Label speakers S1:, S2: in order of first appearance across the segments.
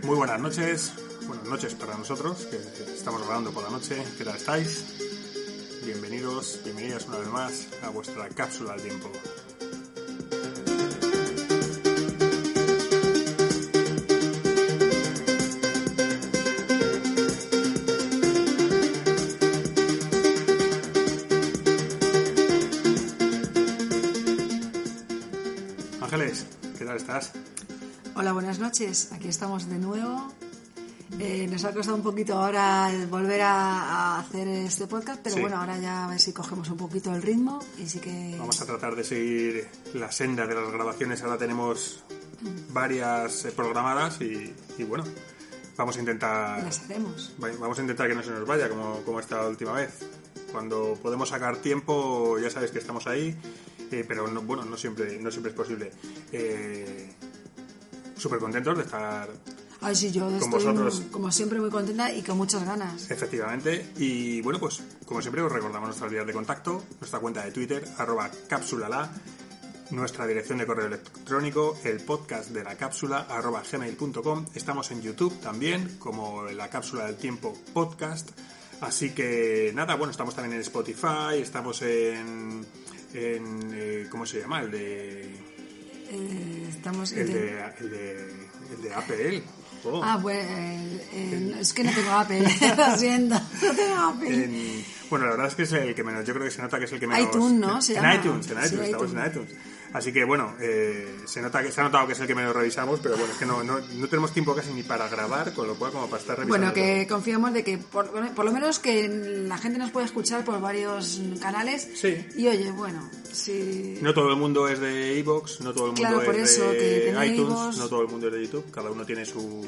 S1: Muy buenas noches para nosotros, que estamos grabando por la noche. ¿Qué tal estáis? Bienvenidos, bienvenidas una vez más a vuestra cápsula del tiempo. Ángeles, ¿qué tal estás?
S2: Hola, buenas noches. Aquí estamos de nuevo. Nos ha costado un poquito ahora volver a hacer este podcast, pero
S1: sí.
S2: Bueno, ahora ya a ver si cogemos un poquito el ritmo y sí que...
S1: Vamos a tratar de seguir la senda de las grabaciones. Ahora tenemos varias programadas y bueno, vamos a intentar...
S2: Las haremos.
S1: Vamos a intentar que no se nos vaya como esta última vez. Cuando podemos sacar tiempo, ya sabéis que estamos ahí, pero no siempre es posible. Súper contentos de estar...
S2: Ay, sí, yo
S1: con
S2: estoy
S1: vosotros.
S2: como siempre muy contenta y con muchas ganas.
S1: Efectivamente, y bueno, pues como siempre os recordamos nuestras vías de contacto, nuestra cuenta de Twitter, @cápsulala, nuestra dirección de correo electrónico, el podcast de la cápsula, @gmail.com. Estamos en YouTube también, como la cápsula del tiempo podcast. Así que nada, bueno, estamos también en Spotify, estamos en ¿cómo se llama?
S2: Estamos...
S1: El de Apple. Oh.
S2: Es que no tengo Apple, lo siento, no tengo Apple.
S1: Bueno, la verdad es que es el que menos, yo creo que se nota que es el que menos...
S2: iTunes, ¿no?
S1: En iTunes, estamos en iTunes. Así que bueno, se ha notado que es el que menos revisamos, pero bueno, es que no tenemos tiempo casi ni para grabar, con lo cual como para estar revisando.
S2: Bueno, que confiamos de que por lo menos que la gente nos puede escuchar por varios canales.
S1: Sí.
S2: Y oye, bueno, si...
S1: No todo el mundo es de iVoox, no todo el mundo
S2: claro, por
S1: es
S2: eso,
S1: de
S2: que
S1: iTunes,
S2: iVoox...
S1: no todo el mundo es de YouTube, cada uno tiene su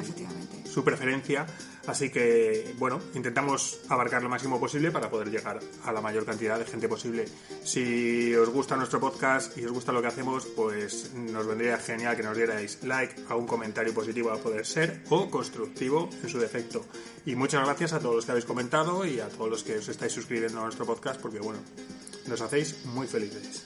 S1: preferencia. Así que, bueno, intentamos abarcar lo máximo posible para poder llegar a la mayor cantidad de gente posible. Si os gusta nuestro podcast y os gusta lo que hacemos, pues nos vendría genial que nos dierais like, a un comentario positivo a poder ser o constructivo en su defecto. Y muchas gracias a todos los que habéis comentado y a todos los que os estáis suscribiendo a nuestro podcast, porque, bueno, nos hacéis muy felices.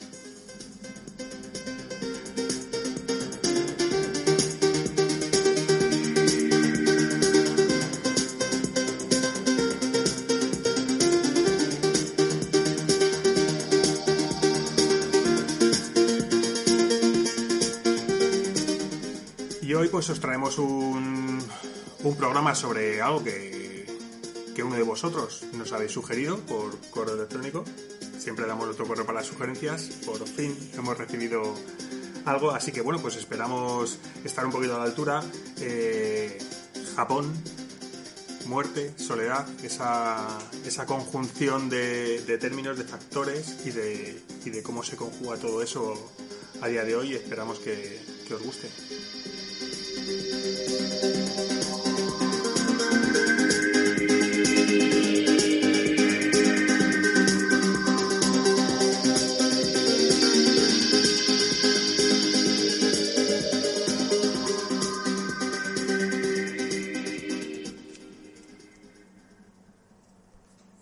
S1: Y hoy pues os traemos un programa sobre algo que uno de vosotros nos habéis sugerido por correo electrónico. Siempre damos nuestro correo para las sugerencias. Por fin hemos recibido algo, así que bueno, pues esperamos estar un poquito a la altura. Japón, muerte, soledad, esa conjunción de términos, de factores y de cómo se conjuga todo eso a día de hoy. Esperamos que os guste.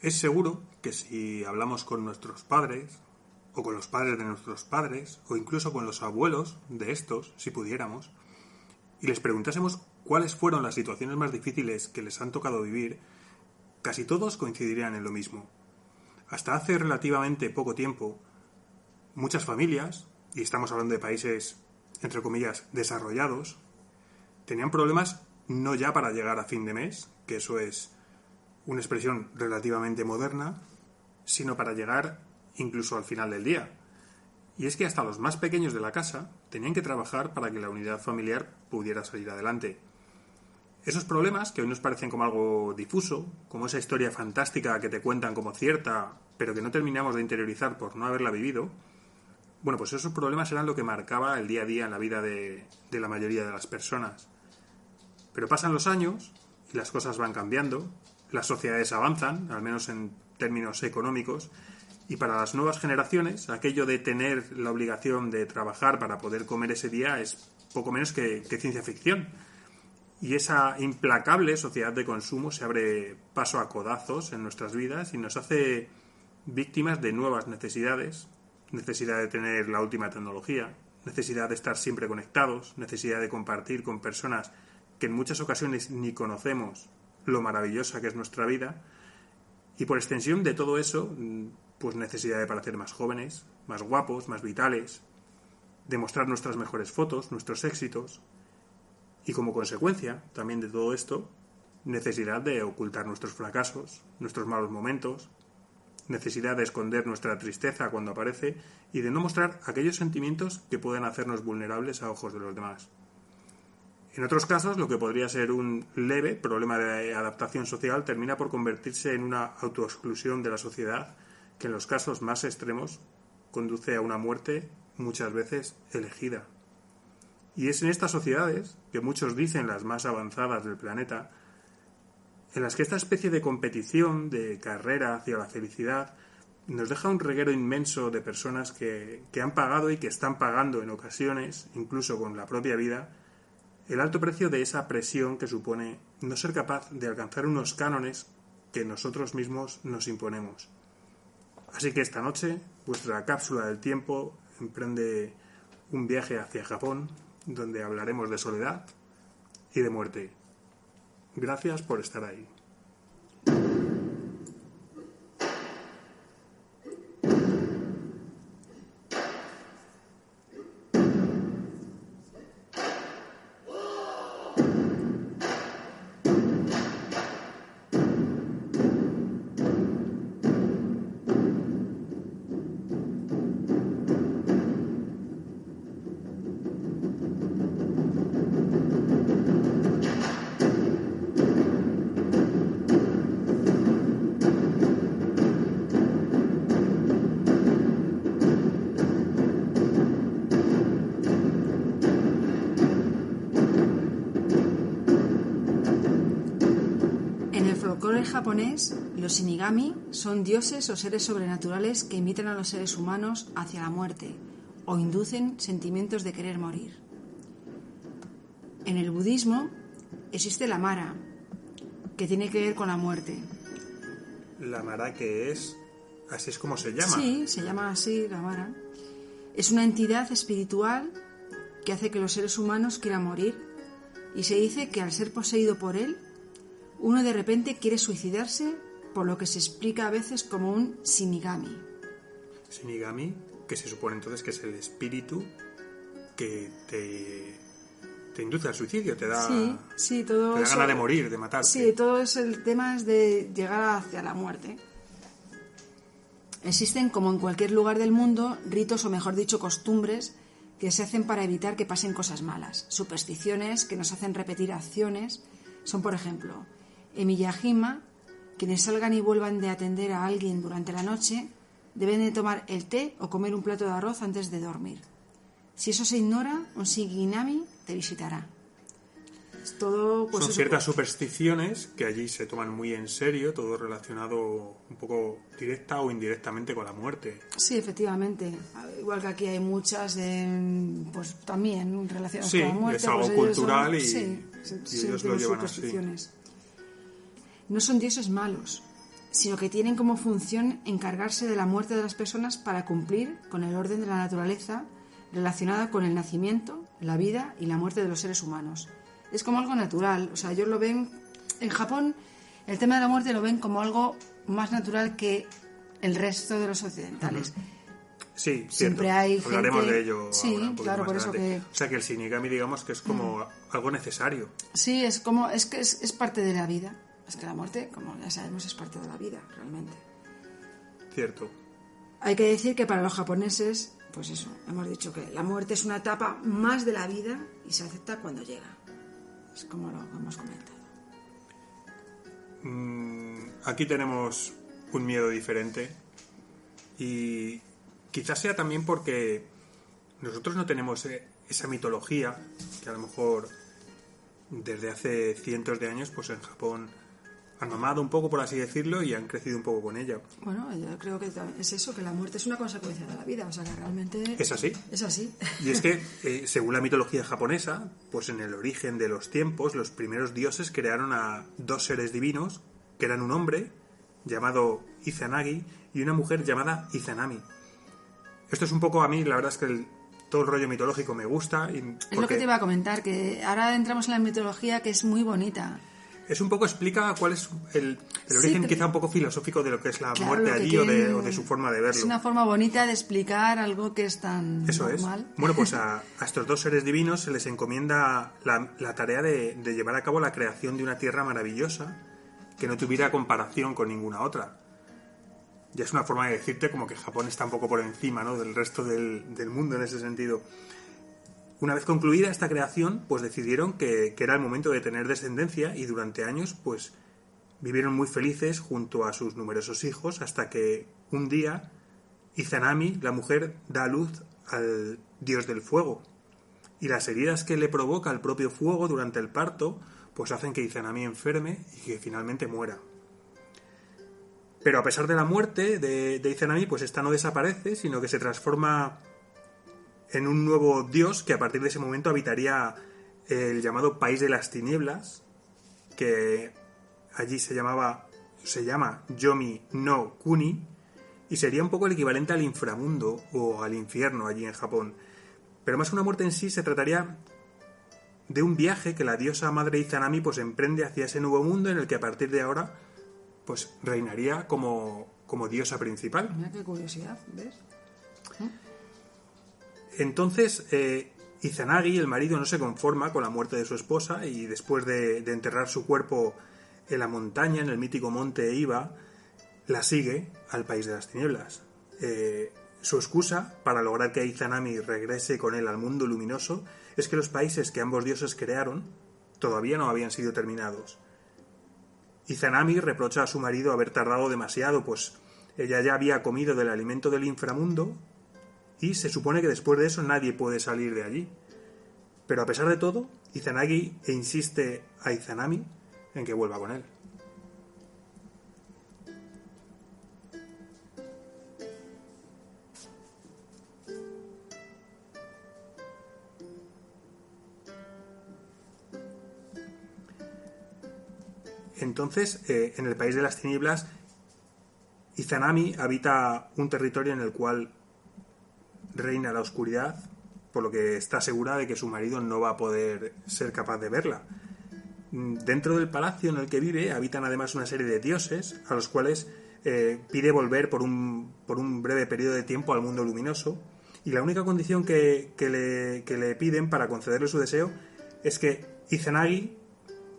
S1: Es seguro que si hablamos con nuestros padres, o con los padres de nuestros padres, o incluso con los abuelos de estos, si pudiéramos, y les preguntásemos cuáles fueron las situaciones más difíciles que les han tocado vivir, casi todos coincidirían en lo mismo. Hasta hace relativamente poco tiempo, muchas familias, y estamos hablando de países, entre comillas, desarrollados, tenían problemas no ya para llegar a fin de mes, que eso es una expresión relativamente moderna, sino para llegar incluso al final del día. Y es que hasta los más pequeños de la casa tenían que trabajar para que la unidad familiar pudiera salir adelante. Esos problemas, que hoy nos parecen como algo difuso, como esa historia fantástica que te cuentan como cierta, pero que no terminamos de interiorizar por no haberla vivido, bueno, pues esos problemas eran lo que marcaba el día a día en la vida de la mayoría de las personas. Pero pasan los años y las cosas van cambiando, las sociedades avanzan, al menos en términos económicos, y para las nuevas generaciones, aquello de tener la obligación de trabajar para poder comer ese día es poco menos que ciencia ficción. Y esa implacable sociedad de consumo se abre paso a codazos en nuestras vidas y nos hace víctimas de nuevas necesidades, necesidad de tener la última tecnología, necesidad de estar siempre conectados, necesidad de compartir con personas que en muchas ocasiones ni conocemos lo maravillosa que es nuestra vida, y por extensión de todo eso, pues necesidad de parecer más jóvenes, más guapos, más vitales, de mostrar nuestras mejores fotos, nuestros éxitos, y como consecuencia también de todo esto, necesidad de ocultar nuestros fracasos, nuestros malos momentos, necesidad de esconder nuestra tristeza cuando aparece y de no mostrar aquellos sentimientos que pueden hacernos vulnerables a ojos de los demás. En otros casos, lo que podría ser un leve problema de adaptación social termina por convertirse en una autoexclusión de la sociedad que en los casos más extremos conduce a una muerte muchas veces elegida. Y es en estas sociedades, que muchos dicen las más avanzadas del planeta, en las que esta especie de competición, de carrera hacia la felicidad, nos deja un reguero inmenso de personas que han pagado y que están pagando en ocasiones, incluso con la propia vida, el alto precio de esa presión que supone no ser capaz de alcanzar unos cánones que nosotros mismos nos imponemos. Así que esta noche, vuestra cápsula del tiempo emprende un viaje hacia Japón, donde hablaremos de soledad y de muerte. Gracias por estar ahí.
S2: Japonés, los shinigami son dioses o seres sobrenaturales que invitan a los seres humanos hacia la muerte o inducen sentimientos de querer morir. En el budismo existe la Mara, que tiene que ver con la muerte.
S1: ¿La Mara qué es? ¿Así es como se llama?
S2: Sí, se llama así, la Mara. Es una entidad espiritual que hace que los seres humanos quieran morir, y se dice que al ser poseído por él, uno de repente quiere suicidarse, por lo que se explica a veces como un shinigami.
S1: Shinigami, que se supone entonces que es el espíritu que te induce al suicidio, te da,
S2: sí, todo
S1: te da
S2: eso,
S1: gana de morir, de matarte.
S2: Sí, todo eso, el tema es de llegar hacia la muerte. Existen, como en cualquier lugar del mundo, ritos o mejor dicho costumbres que se hacen para evitar que pasen cosas malas. Supersticiones que nos hacen repetir acciones son, por ejemplo, en Miyajima, quienes salgan y vuelvan de atender a alguien durante la noche deben de tomar el té o comer un plato de arroz antes de dormir. Si eso se ignora, un shinigami te visitará. Es todo, pues
S1: son ciertas supersticiones que allí se toman muy en serio, todo relacionado un poco directa o indirectamente con la muerte.
S2: Sí, efectivamente. Igual que aquí hay muchas pues también relacionadas con la muerte.
S1: Sí, es algo
S2: pues
S1: cultural
S2: y
S1: ellos lo llevan así.
S2: No son dioses malos, sino que tienen como función encargarse de la muerte de las personas para cumplir con el orden de la naturaleza relacionada con el nacimiento, la vida y la muerte de los seres humanos. Es como algo natural, o sea, ellos lo ven... En Japón, el tema de la muerte lo ven como algo más natural que el resto de los occidentales.
S1: Sí,
S2: siempre
S1: cierto.
S2: hay
S1: Hablaremos
S2: gente...
S1: de ello
S2: sí,
S1: ahora un poquito
S2: claro,
S1: más
S2: por eso
S1: adelante.
S2: que...
S1: O sea, que el shinigami, digamos, que es como algo necesario.
S2: Sí, es como... Es que es parte de la vida. Es que la muerte, como ya sabemos, es parte de la vida, realmente.
S1: Cierto.
S2: Hay que decir que para los japoneses, pues eso, hemos dicho que la muerte es una etapa más de la vida y se acepta cuando llega. Es como lo hemos comentado.
S1: Aquí tenemos un miedo diferente y quizás sea también porque nosotros no tenemos esa mitología que a lo mejor desde hace cientos de años pues en Japón han mamado un poco, por así decirlo, y han crecido un poco con ella.
S2: Bueno, yo creo que es eso, que la muerte es una consecuencia de la vida, o sea que realmente...
S1: Es así.
S2: Es así.
S1: Y es que, según la mitología japonesa, pues en el origen de los tiempos, los primeros dioses crearon a dos seres divinos, que eran un hombre, llamado Izanagi, y una mujer llamada Izanami. Esto es un poco, a mí, la verdad es que todo el rollo mitológico me gusta.
S2: Es lo que te iba a comentar, que ahora entramos en la mitología, que es muy bonita.
S1: Es un poco, explica cuál es el origen quizá un poco filosófico de lo que es la muerte allí o de su forma de verlo.
S2: Es una forma bonita de explicar algo que es tan normal.
S1: Es. Bueno, pues a estos dos seres divinos se les encomienda la tarea de llevar a cabo la creación de una tierra maravillosa que no tuviera comparación con ninguna otra. Ya es una forma de decirte como que Japón está un poco por encima, ¿no?, del resto del mundo en ese sentido. Una vez concluida esta creación, pues decidieron que era el momento de tener descendencia y durante años pues vivieron muy felices junto a sus numerosos hijos hasta que un día Izanami, la mujer, da a luz al dios del fuego. Y las heridas que le provoca el propio fuego durante el parto pues hacen que Izanami enferme y que finalmente muera. Pero a pesar de la muerte de Izanami, pues esta no desaparece, sino que se transforma en un nuevo dios que a partir de ese momento habitaría el llamado País de las Tinieblas, que allí se llama Yomi no Kuni, y sería un poco el equivalente al inframundo o al infierno allí en Japón. Pero más que una muerte en sí, se trataría de un viaje que la diosa madre Izanami pues emprende hacia ese nuevo mundo en el que a partir de ahora pues reinaría como diosa principal.
S2: Mira qué curiosidad, ¿ves?
S1: Entonces, Izanagi, el marido, no se conforma con la muerte de su esposa y después de enterrar su cuerpo en la montaña, en el mítico monte Iba, la sigue al País de las Tinieblas. Su excusa para lograr que Izanami regrese con él al mundo luminoso es que los países que ambos dioses crearon todavía no habían sido terminados. Izanami reprocha a su marido haber tardado demasiado, pues ella ya había comido del alimento del inframundo y se supone que después de eso nadie puede salir de allí. Pero a pesar de todo, Izanagi insiste a Izanami en que vuelva con él. Entonces, en el País de las Tinieblas, Izanami habita un territorio en el cual reina la oscuridad, por lo que está segura de que su marido no va a poder ser capaz de verla. Dentro del palacio en el que vive habitan además una serie de dioses a los cuales pide volver por un breve periodo de tiempo al mundo luminoso, y la única condición que le piden para concederle su deseo es que Izanagi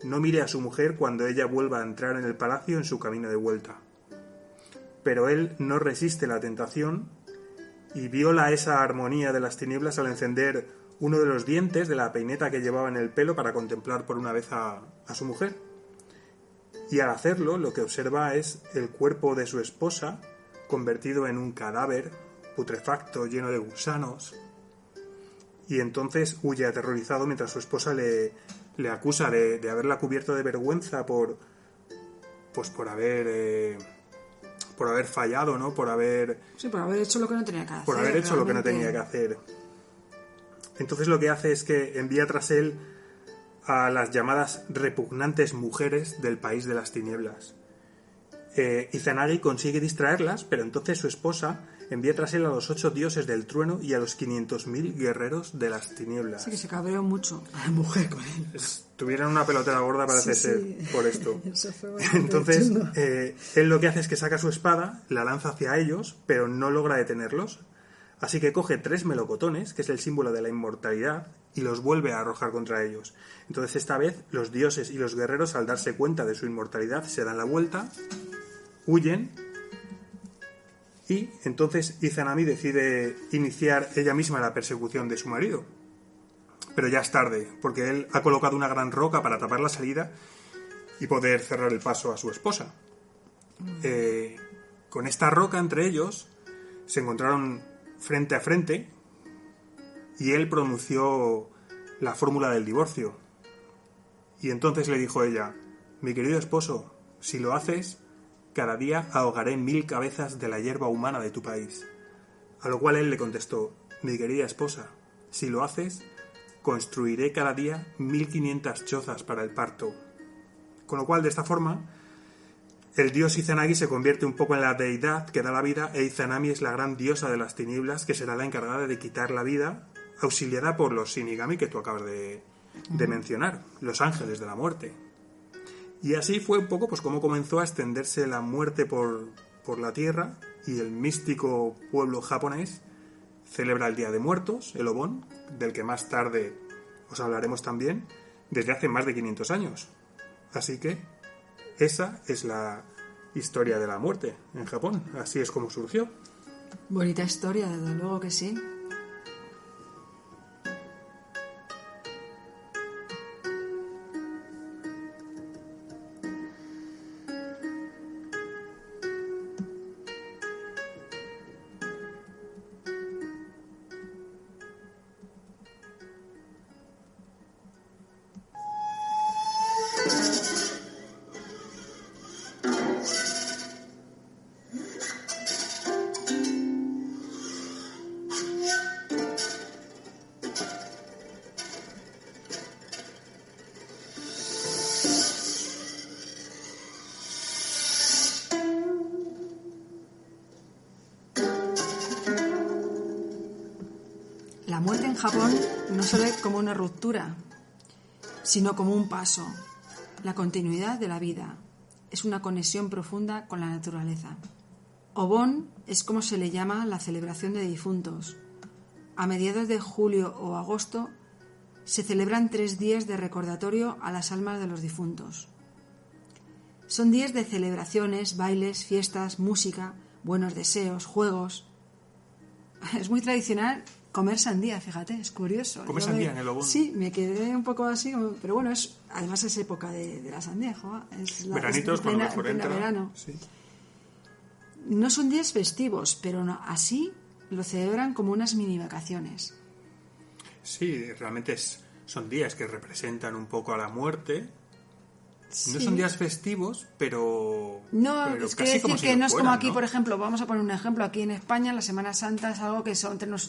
S1: no mire a su mujer cuando ella vuelva a entrar en el palacio en su camino de vuelta. Pero él no resiste la tentación y viola esa armonía de las tinieblas al encender uno de los dientes de la peineta que llevaba en el pelo para contemplar por una vez a su mujer. Y al hacerlo, lo que observa es el cuerpo de su esposa convertido en un cadáver putrefacto lleno de gusanos, y entonces huye aterrorizado mientras su esposa le acusa de haberla cubierto de vergüenza por haber fallado, ¿no? Por haber
S2: hecho lo que no tenía que hacer.
S1: Por haber hecho lo que no tenía que hacer. Entonces lo que hace es que envía tras él a las llamadas repugnantes mujeres del País de las Tinieblas. Izanagi consigue distraerlas, pero entonces su esposa envía tras él a los 8 dioses del trueno y a los 500.000 guerreros de las tinieblas.
S2: Sí, que se cabreó mucho a la mujer con él.
S1: Tuvieron una pelotera gorda, parece ser, por esto.
S2: Entonces,
S1: él lo que hace es que saca su espada, la lanza hacia ellos, pero no logra detenerlos. Así que coge 3 melocotones, que es el símbolo de la inmortalidad, y los vuelve a arrojar contra ellos. Entonces esta vez los dioses y los guerreros, al darse cuenta de su inmortalidad, se dan la vuelta, huyen, y entonces Izanami decide iniciar ella misma la persecución de su marido. Pero ya es tarde, porque él ha colocado una gran roca para tapar la salida y poder cerrar el paso a su esposa. Con esta roca entre ellos se encontraron frente a frente y él pronunció la fórmula del divorcio. Y entonces le dijo ella: mi querido esposo, si lo haces, cada día ahogaré 1000 cabezas de la hierba humana de tu país. A lo cual él le contestó: mi querida esposa, si lo haces, construiré cada día 1500 chozas para el parto. Con lo cual, de esta forma, el dios Izanagi se convierte un poco en la deidad que da la vida, e Izanami es la gran diosa de las tinieblas que será la encargada de quitar la vida auxiliada por los Shinigami que tú acabas de mencionar, los ángeles de la muerte. Y así fue un poco pues como comenzó a extenderse la muerte por la tierra, y el místico pueblo japonés celebra el Día de Muertos, el Obon, del que más tarde os hablaremos también, desde hace más de 500 años. Así que esa es la historia de la muerte en Japón. Así es como surgió.
S2: Bonita historia, desde luego que sí. La muerte en Japón no se ve como una ruptura, sino como un paso, la continuidad de la vida. Es una conexión profunda con la naturaleza. Obon es como se le llama la celebración de difuntos. A mediados de julio o agosto se celebran 3 días de recordatorio a las almas de los difuntos. Son días de celebraciones, bailes, fiestas, música, buenos deseos, juegos. Es muy tradicional comer sandía, fíjate, es curioso.
S1: ¿Comer sandía en el Obon?
S2: Sí, me quedé un poco así, pero bueno, además es época de la sandía, joa,
S1: Veranitos, cuando mejor entra.
S2: Verano.
S1: Sí.
S2: No son días festivos, pero así lo celebran como unas mini vacaciones.
S1: Sí, realmente son días que representan un poco a la muerte.
S2: Sí.
S1: No son días festivos, pero...
S2: No,
S1: pero
S2: es
S1: casi
S2: decir
S1: como si
S2: que
S1: lo
S2: no es como
S1: fueran,
S2: aquí,
S1: ¿no?
S2: por ejemplo, vamos a poner un ejemplo, aquí en España la Semana Santa es algo que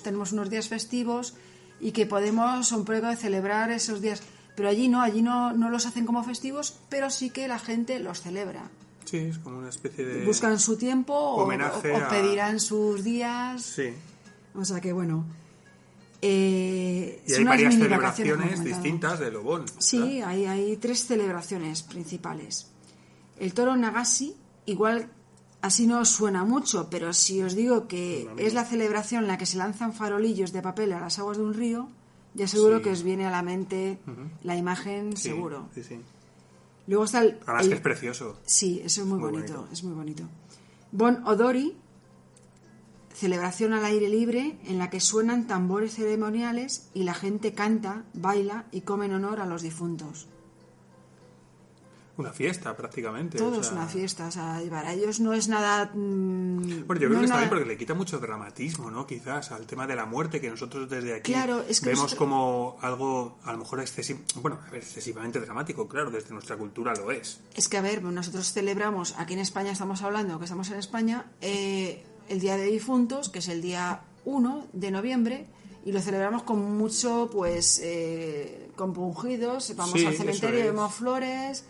S2: tenemos unos días festivos y que podemos un poco de celebrar esos días, pero allí no los hacen como festivos, pero sí que la gente los celebra.
S1: Sí, es como una especie de...
S2: Buscan su tiempo
S1: homenaje
S2: o pedirán sus días.
S1: Sí.
S2: O sea que bueno.
S1: Y
S2: son
S1: hay
S2: unas
S1: varias
S2: mini
S1: celebraciones
S2: vacaciones, como comentaba.
S1: distintas del Obon.
S2: Sí, hay 3 celebraciones principales. El toro Nagashi, igual así no os suena mucho, pero si os digo que es la celebración en la que se lanzan farolillos de papel a las aguas de un río, ya seguro
S1: Sí.
S2: que os viene a la mente la imagen,
S1: Sí,
S2: seguro.
S1: Sí, sí.
S2: Luego está
S1: Además que es precioso.
S2: Sí, eso es muy
S1: Muy
S2: bonito,
S1: bonito.
S2: es muy bonito. Bon Odori, celebración al aire libre en la que suenan tambores ceremoniales y la gente canta, baila y come en honor a los difuntos.
S1: Una fiesta, prácticamente.
S2: Todo
S1: o
S2: es
S1: sea...
S2: una fiesta, o sea, y para ellos no es nada...
S1: Bueno, yo creo
S2: no
S1: que
S2: es
S1: está
S2: nada...
S1: bien porque le quita mucho dramatismo, ¿no? Quizás al tema de la muerte, que nosotros desde aquí
S2: Claro, es que
S1: vemos
S2: nosotros...
S1: como algo a lo mejor excesivamente dramático. Claro, desde nuestra cultura lo es.
S2: Es que, a ver, nosotros celebramos, aquí en España estamos hablando, que estamos en España, el Día de Difuntos, que es el día 1 de noviembre, y lo celebramos con mucho, pues, compungidos, vamos
S1: Sí,
S2: al
S1: eso
S2: cementerio,
S1: es.
S2: vemos flores,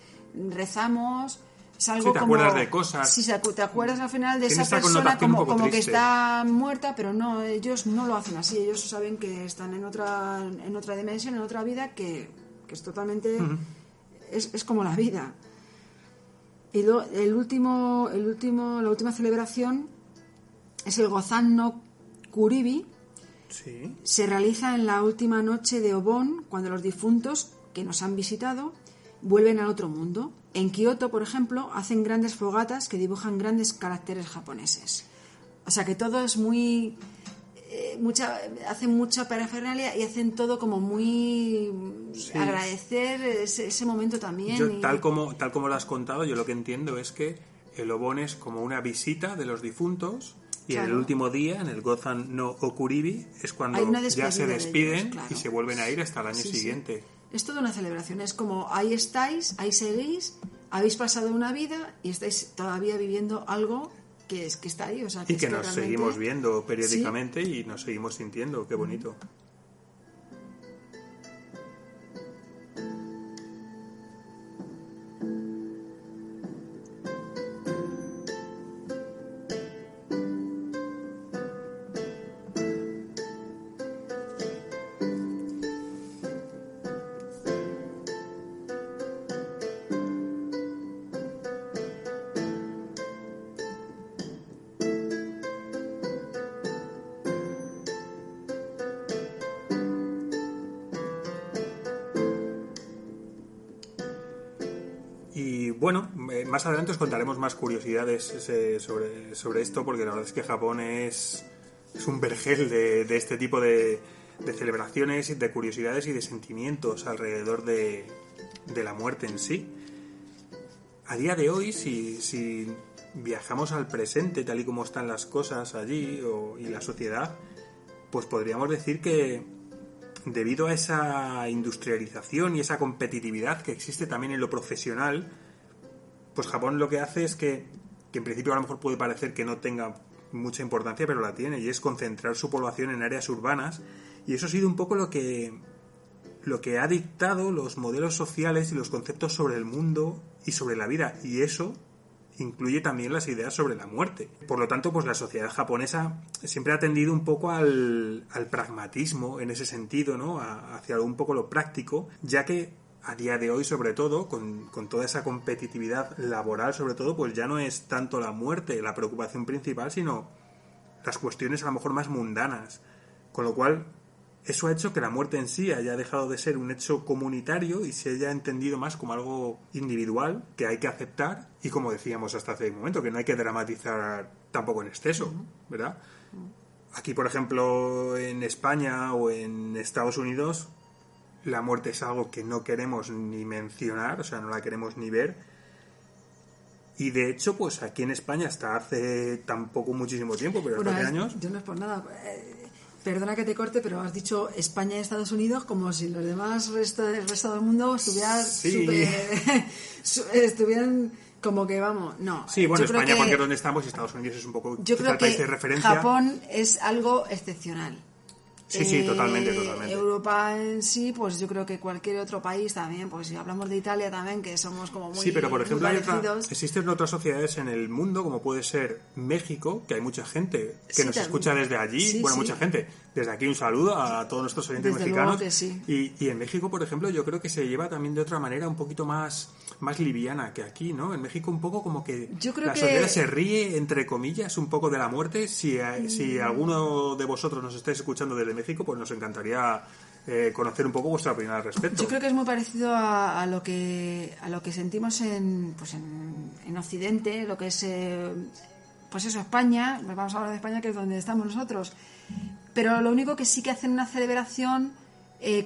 S2: rezamos, es algo
S1: Sí, te
S2: como...
S1: acuerdas de cosas.
S2: Sí, te acuerdas al final de
S1: Tiene
S2: esa
S1: esta
S2: persona
S1: connotación un
S2: como,
S1: poco
S2: como que
S1: triste.
S2: está muerta, pero no, ellos no lo hacen así, ellos saben que están en otra dimensión, en otra vida que es totalmente... es como la vida. Y la última celebración es el Gozan no Kuribi.
S1: Sí.
S2: Se realiza en la última noche de Obon, cuando los difuntos que nos han visitado vuelven al otro mundo. En Kioto, por ejemplo, hacen grandes fogatas que dibujan grandes caracteres japoneses. O sea que todo es muy... hacen mucha parafernalia y hacen todo como muy...
S1: Sí.
S2: Agradecer ese momento también.
S1: Yo, tal como lo has contado, yo lo que entiendo es que el Obon es como una visita de los difuntos y en el
S2: Claro.
S1: último día, en el Gozan no Okuribi, es cuando
S2: Hay una
S1: ya
S2: despedida
S1: se
S2: de
S1: despiden
S2: ellos, claro.
S1: y se vuelven a ir hasta el año
S2: Sí, sí.
S1: siguiente.
S2: Es toda una celebración, es como ahí estáis, ahí seguís, habéis pasado una vida y estáis todavía viviendo algo que está ahí. O sea,
S1: Y que
S2: es
S1: nos
S2: realmente...
S1: seguimos viendo periódicamente y nos seguimos sintiendo. Qué bonito. Y bueno, más adelante os contaremos más curiosidades sobre esto, porque la verdad es que Japón es un vergel de este tipo de celebraciones, de curiosidades y de sentimientos alrededor de la muerte en sí. A día de hoy, si viajamos al presente, tal y como están las cosas allí y la sociedad, pues podríamos decir que debido a esa industrialización y esa competitividad que existe también en lo profesional, pues Japón lo que hace es que en principio a lo mejor puede parecer que no tenga mucha importancia, pero la tiene, y es concentrar su población en áreas urbanas, y eso ha sido un poco lo que ha dictado los modelos sociales y los conceptos sobre el mundo y sobre la vida, y eso incluye también las ideas sobre la muerte. Por lo tanto, pues la sociedad japonesa siempre ha tendido un poco al pragmatismo en ese sentido, ¿no? Hacia un poco lo práctico, ya que a día de hoy, sobre todo, con toda esa competitividad laboral, sobre todo, pues ya no es tanto la muerte la preocupación principal, sino las cuestiones a lo mejor más mundanas. Con lo cual, eso ha hecho que la muerte en sí haya dejado de ser un hecho comunitario y se haya entendido más como algo individual que hay que aceptar, y como decíamos hasta hace un momento, que no hay que dramatizar tampoco en exceso, ¿verdad? Aquí, por ejemplo, en España o en Estados Unidos, la muerte es algo que no queremos ni mencionar, o sea, no la queremos ni ver. Y de hecho, pues aquí en España hasta hace tampoco muchísimo tiempo, pero
S2: bueno,
S1: hace años...
S2: Yo no es por nada... Perdona que te corte, pero has dicho España y Estados Unidos como si los demás el resto del mundo estuvieran estuvieran como que vamos, no.
S1: Sí, bueno, España porque es donde estamos y Estados Unidos es un poco
S2: yo creo
S1: el país
S2: que
S1: de referencia.
S2: Japón es algo excepcional.
S1: Sí, totalmente.
S2: Europa en sí, pues yo creo que cualquier otro país también, pues si hablamos de Italia también, que somos como muy
S1: sí, pero por ejemplo
S2: existen
S1: otras sociedades en el mundo, como puede ser México, que hay mucha gente que nos escucha desde allí, mucha gente. Desde aquí un saludo a todos nuestros oyentes mexicanos. Y en México, por ejemplo, yo creo que se lleva también de otra manera un poquito más liviana que aquí, ¿no? En México un poco como que la sociedad se ríe, entre comillas, un poco de la muerte. Si alguno de vosotros nos estáis escuchando desde México, pues nos encantaría conocer un poco vuestra opinión al respecto.
S2: Yo creo que es muy parecido a lo que sentimos en Occidente, lo que es pues eso, España. Vamos a hablar de España, que es donde estamos nosotros. Pero lo único que sí que hacen una celebración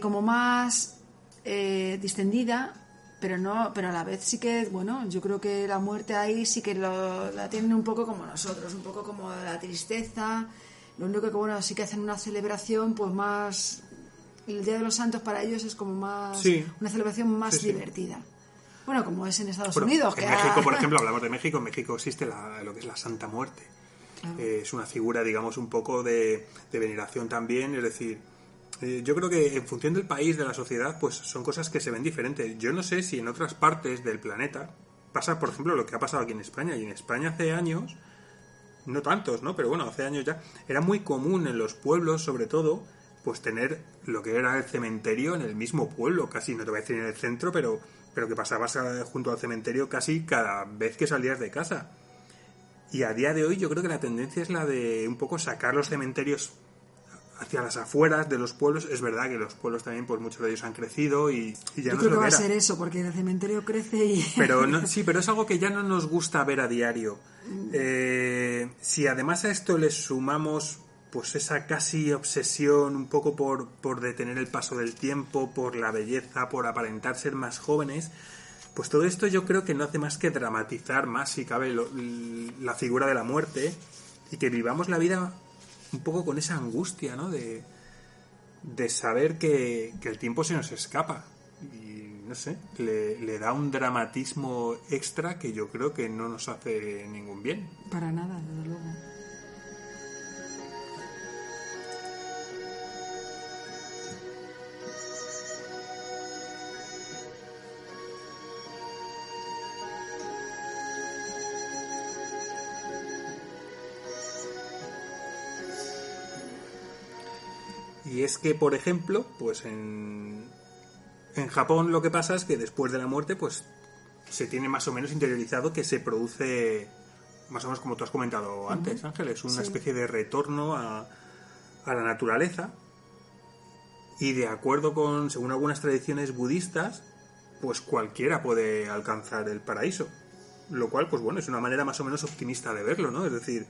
S2: como más distendida, pero a la vez sí que, bueno, yo creo que la muerte ahí sí que la tienen un poco como nosotros, un poco como la tristeza. Lo único que, bueno, sí que hacen una celebración pues más... El Día de los Santos para ellos es como más... una celebración más divertida. Bueno, como es en Estados Unidos.
S1: En México, por ejemplo, hablamos de México. En México existe lo que es la Santa Muerte. Es una figura, digamos, un poco de veneración también. Es decir, yo creo que en función del país, de la sociedad, pues son cosas que se ven diferentes. Yo no sé si en otras partes del planeta pasa, por ejemplo, lo que ha pasado aquí en España. Y en España hace años... no tantos, ¿no? Pero bueno, hace años ya era muy común en los pueblos, sobre todo, pues tener lo que era el cementerio en el mismo pueblo, casi, no te voy a decir en el centro, pero que pasabas junto al cementerio casi cada vez que salías de casa. Y a día de hoy yo creo que la tendencia es la de un poco sacar los cementerios hacia las afueras de los pueblos. Es verdad que los pueblos también, pues muchos de ellos han crecido y ya no es lo que era. Yo creo
S2: que va a ser eso, porque el cementerio crece y...
S1: Pero pero es algo que ya no nos gusta ver a diario. Si además a esto le sumamos pues esa casi obsesión un poco por detener el paso del tiempo, por la belleza, por aparentar ser más jóvenes, pues todo esto yo creo que no hace más que dramatizar más, si cabe, la figura de la muerte, y que vivamos la vida un poco con esa angustia, ¿no? De saber que el tiempo se nos escapa. Y no sé, le da un dramatismo extra que yo creo que no nos hace ningún bien.
S2: Para nada, desde luego.
S1: Y es que, por ejemplo, pues en Japón lo que pasa es que después de la muerte, pues se tiene más o menos interiorizado que se produce, más o menos como tú has comentado antes, Ángeles, una especie de retorno a la naturaleza. Y de acuerdo con, según algunas tradiciones budistas, pues cualquiera puede alcanzar el paraíso. Lo cual, pues bueno, es una manera más o menos optimista de verlo, ¿no? Es decir,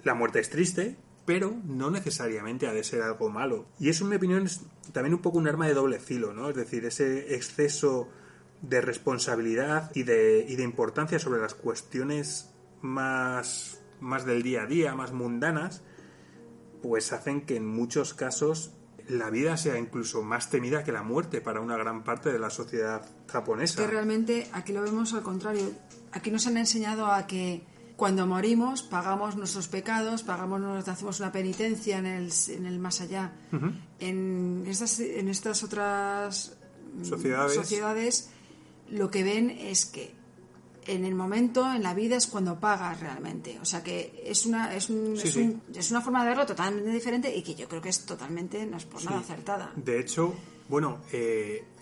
S1: la muerte es triste, pero no necesariamente ha de ser algo malo. Y eso, en mi opinión, es también un poco un arma de doble filo, ¿no? Es decir, ese exceso de responsabilidad y de importancia sobre las cuestiones más del día a día, más mundanas, pues hacen que en muchos casos la vida sea incluso más temida que la muerte para una gran parte de la sociedad japonesa.
S2: Que realmente aquí lo vemos al contrario. Aquí nos han enseñado a que cuando morimos pagamos nuestros pecados, hacemos una penitencia en el más allá.
S1: Uh-huh.
S2: En estas otras sociedades lo que ven es que en el momento, en la vida, es cuando pagas realmente. O sea que es una forma de verlo totalmente diferente y que yo creo que es totalmente, no es por nada acertada.
S1: De hecho, bueno,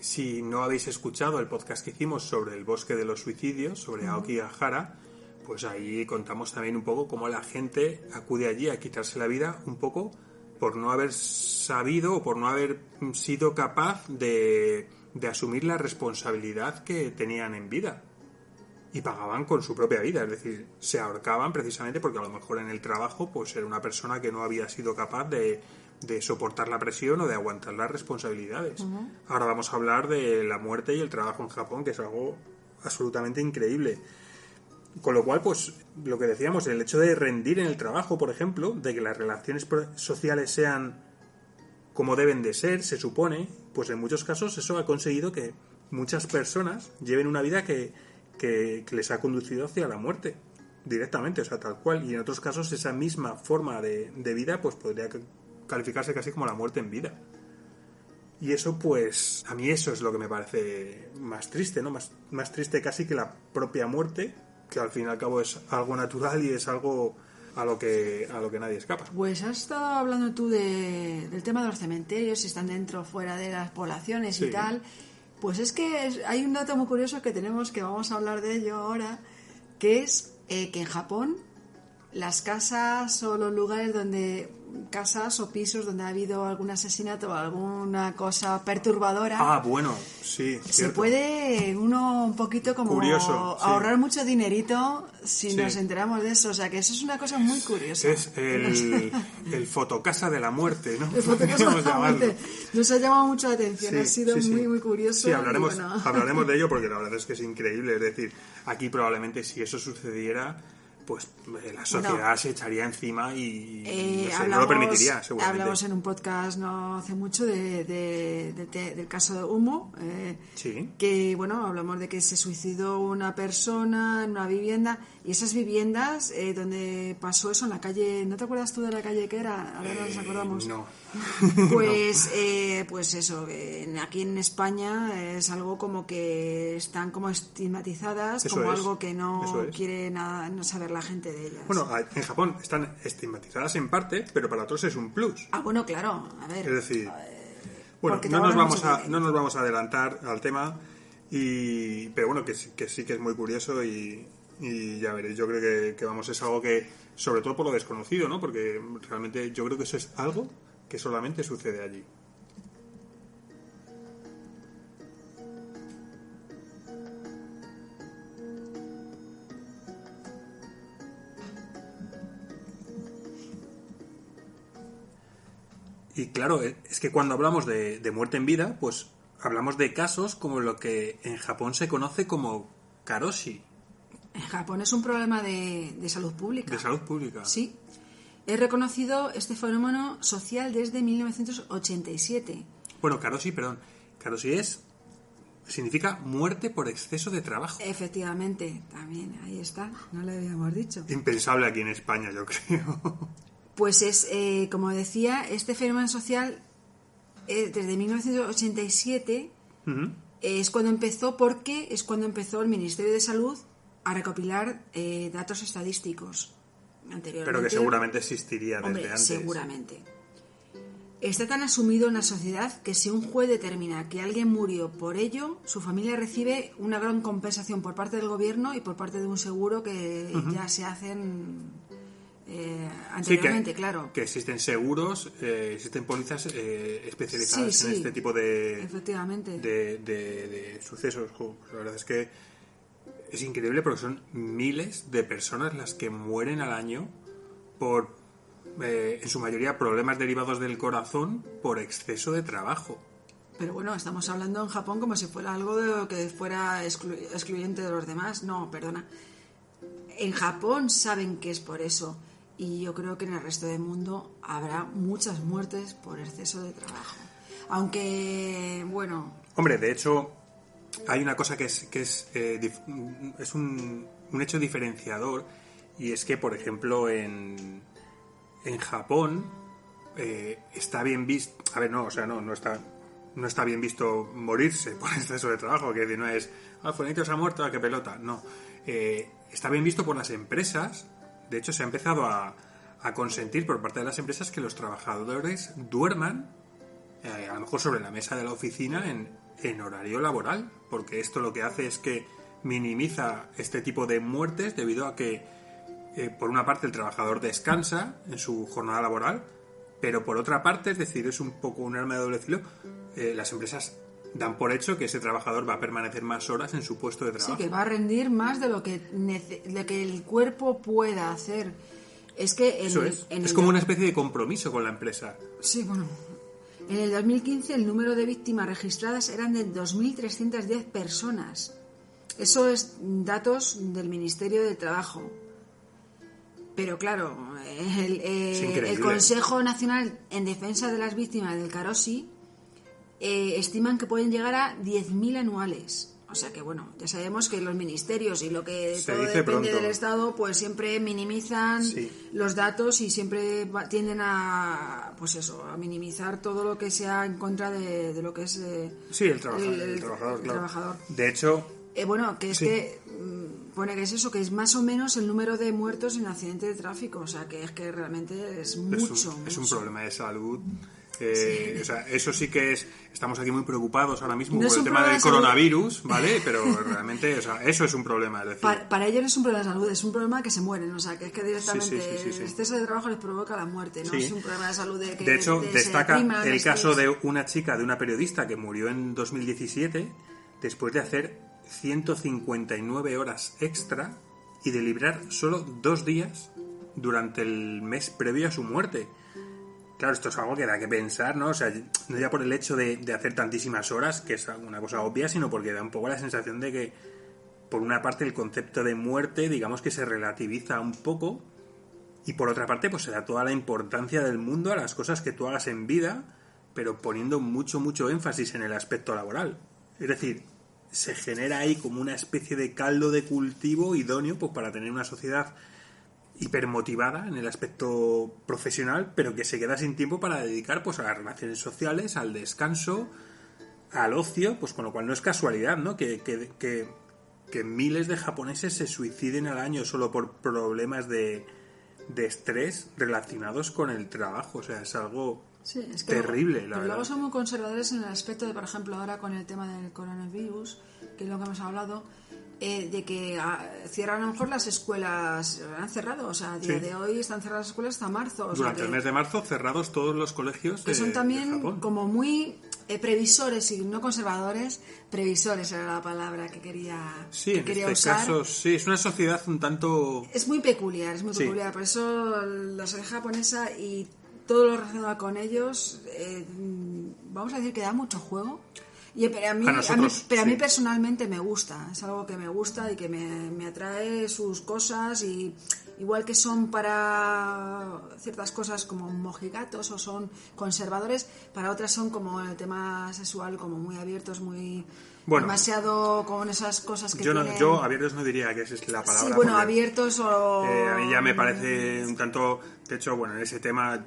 S1: si no habéis escuchado el podcast que hicimos sobre el bosque de los suicidios, sobre Aoki Gahara, pues ahí contamos también un poco cómo la gente acude allí a quitarse la vida un poco por no haber sabido o por no haber sido capaz de asumir la responsabilidad que tenían en vida. Y pagaban con su propia vida, es decir, se ahorcaban precisamente porque a lo mejor en el trabajo pues era una persona que no había sido capaz de soportar la presión o de aguantar las responsabilidades. Uh-huh. Ahora vamos a hablar de la muerte y el trabajo en Japón, que es algo absolutamente increíble. Con lo cual, pues, lo que decíamos, el hecho de rendir en el trabajo, por ejemplo, de que las relaciones sociales sean como deben de ser, se supone, pues en muchos casos eso ha conseguido que muchas personas lleven una vida que les ha conducido hacia la muerte directamente, o sea, tal cual. Y en otros casos esa misma forma de vida pues podría calificarse casi como la muerte en vida. Y eso, pues, a mí eso es lo que me parece más triste, ¿no? Más triste casi que la propia muerte, que al fin y al cabo es algo natural y es algo a lo que nadie escapa.
S2: Pues has estado hablando tú del tema de los cementerios, si están dentro o fuera de las poblaciones y tal. Pues es que hay un dato muy curioso que vamos a hablar de ello ahora, que es que en Japón las casas o los lugares casas o pisos donde ha habido algún asesinato o alguna cosa perturbadora.
S1: Ah, bueno, sí.
S2: Se
S1: cierto.
S2: Puede uno un poquito como
S1: curioso,
S2: ahorrar mucho dinerito si nos enteramos de eso. O sea que eso es una cosa muy curiosa.
S1: Es el fotocasa de la muerte, ¿no?
S2: El fotocasa de la muerte. Nos ha llamado mucho la atención, ha sido muy, muy curioso.
S1: Sí, hablaremos de ello porque la verdad es que es increíble. Es decir, aquí probablemente si eso sucediera, pues la sociedad se echaría encima y no lo permitiría, seguramente.
S2: Hablamos en un podcast no hace mucho del caso de Humo, que bueno, hablamos de que se suicidó una persona en una vivienda, y esas viviendas donde pasó eso en la calle, ¿no te acuerdas tú de la calle que era? Ahora no nos acordamos.
S1: No.
S2: Pues pues eso, aquí en España es algo como que están como estigmatizadas,
S1: eso
S2: como
S1: es.
S2: Algo que no quiere nada, no saber la gente de ellas.
S1: Bueno, en Japón están estigmatizadas en parte, pero para otros es un plus.
S2: Ah, bueno, claro, a ver.
S1: Es decir, bueno, no nos vamos a adelantar al tema, pero bueno, que sí que es muy curioso y ya veréis, yo creo que vamos, es algo que, sobre todo por lo desconocido, ¿no? Porque realmente yo creo que eso es algo que solamente sucede allí. Y claro, es que cuando hablamos de muerte en vida, pues hablamos de casos como lo que en Japón se conoce como karoshi.
S2: En Japón es un problema de salud pública.
S1: De salud pública.
S2: Sí. He reconocido este fenómeno social desde 1987.
S1: Bueno, karoshi significa muerte por exceso de trabajo.
S2: Efectivamente, también, ahí está, no lo habíamos dicho.
S1: Impensable aquí en España, yo creo.
S2: Pues es, como decía, este fenómeno social desde 1987 es cuando empezó, porque es cuando empezó el Ministerio de Salud a recopilar datos estadísticos anteriormente.
S1: Pero que seguramente existiría desde antes.
S2: Seguramente. Está tan asumido en la sociedad que si un juez determina que alguien murió por ello, su familia recibe una gran compensación por parte del gobierno y por parte de un seguro que ya se hacen anteriormente, claro.
S1: Que existen seguros, existen pólizas especializadas
S2: Sí,
S1: en este tipo de,
S2: efectivamente.
S1: de sucesos. La verdad es que es increíble porque son miles de personas las que mueren al año por, en su mayoría, problemas derivados del corazón por exceso de trabajo.
S2: Pero bueno, estamos hablando en Japón como si fuera algo de lo que fuera excluyente de los demás. No, perdona. En Japón saben que es por eso. Y yo creo que en el resto del mundo habrá muchas muertes por exceso de trabajo. Aunque, bueno...
S1: Hombre, de hecho, hay una cosa que es un hecho diferenciador, y es que, por ejemplo, en Japón está bien visto... A ver, no está bien visto morirse por exceso de trabajo, que no es, fulanito se ha muerto, qué pelota. No. Está bien visto por las empresas. De hecho, se ha empezado a consentir por parte de las empresas que los trabajadores duerman a lo mejor sobre la mesa de la oficina en horario laboral, porque esto lo que hace es que minimiza este tipo de muertes debido a que por una parte el trabajador descansa en su jornada laboral, pero por otra parte, es decir, es un poco un arma de doble filo, las empresas dan por hecho que ese trabajador va a permanecer más horas en su puesto de trabajo.
S2: Sí, que va a rendir más de lo que el cuerpo pueda hacer. Es que
S1: es como una especie de compromiso con la empresa.
S2: Sí, bueno. En el 2015 el número de víctimas registradas eran de 2.310 personas. Eso es datos del Ministerio de Trabajo. Pero claro, el Consejo Nacional en Defensa de las Víctimas del Karoshi estiman que pueden llegar a 10.000 anuales. O sea que, bueno, ya sabemos que los ministerios y lo que todo depende del Estado, pues siempre minimizan los datos y siempre tienden a, pues eso, a minimizar todo lo que sea en contra de lo que es
S1: el trabajador, claro.
S2: Trabajador.
S1: De hecho...
S2: bueno, que es que pone que es eso, que es más o menos el número de muertos en accidentes de tráfico. O sea, que es que realmente es mucho.
S1: Es un problema de salud. O sea, eso sí que es... Estamos aquí muy preocupados ahora mismo por el tema del coronavirus, ¿vale? Pero realmente, o sea, eso es un problema. Es decir...
S2: para ellos no es un problema de salud, es un problema que se mueren. O sea, que es que directamente el exceso de trabajo les provoca la muerte. No es un problema de salud de que...
S1: De hecho, destaca el caso de una chica, de una periodista que murió en 2017 después de hacer 159 horas extra y de librar solo 2 días durante el mes previo a su muerte. Claro, esto es algo que da que pensar, ¿no? O sea, no ya por el hecho de hacer tantísimas horas, que es una cosa obvia, sino porque da un poco la sensación de que, por una parte, el concepto de muerte, digamos que se relativiza un poco, y por otra parte, pues se da toda la importancia del mundo a las cosas que tú hagas en vida, pero poniendo mucho énfasis en el aspecto laboral. Es decir, se genera ahí como una especie de caldo de cultivo idóneo pues para tener una sociedad hipermotivada en el aspecto profesional, pero que se queda sin tiempo para dedicar pues a las relaciones sociales, al descanso, al ocio, pues con lo cual no es casualidad, ¿no? Que miles de japoneses se suiciden al año solo por problemas de estrés relacionados con el trabajo. O sea, es algo terrible, la verdad.
S2: Luego son muy conservadores en el aspecto de, por ejemplo, ahora con el tema del coronavirus, que es lo que hemos hablado, de que cierran a lo mejor las escuelas, han cerrado, o sea, a día de hoy están cerradas las escuelas hasta marzo.
S1: Durante el mes de marzo cerrados todos los colegios
S2: que son también como muy previsores y no conservadores. Previsores era la palabra que quería usar.
S1: Caso, sí, es una sociedad un tanto...
S2: Es muy peculiar, peculiar. Por eso la sociedad japonesa y todo lo relacionado con ellos, vamos a decir que da mucho juego. Pero a mí personalmente me gusta, es algo que me gusta y que me atrae sus cosas, y igual que son para ciertas cosas como mojigatos o son conservadores, para otras son como el tema sexual, como muy abiertos, muy... Bueno, demasiado con esas cosas que
S1: yo abiertos no diría que esa es la palabra.
S2: Sí, bueno, abiertos o...
S1: a mí ya me parece un tanto... De hecho, bueno, en ese tema,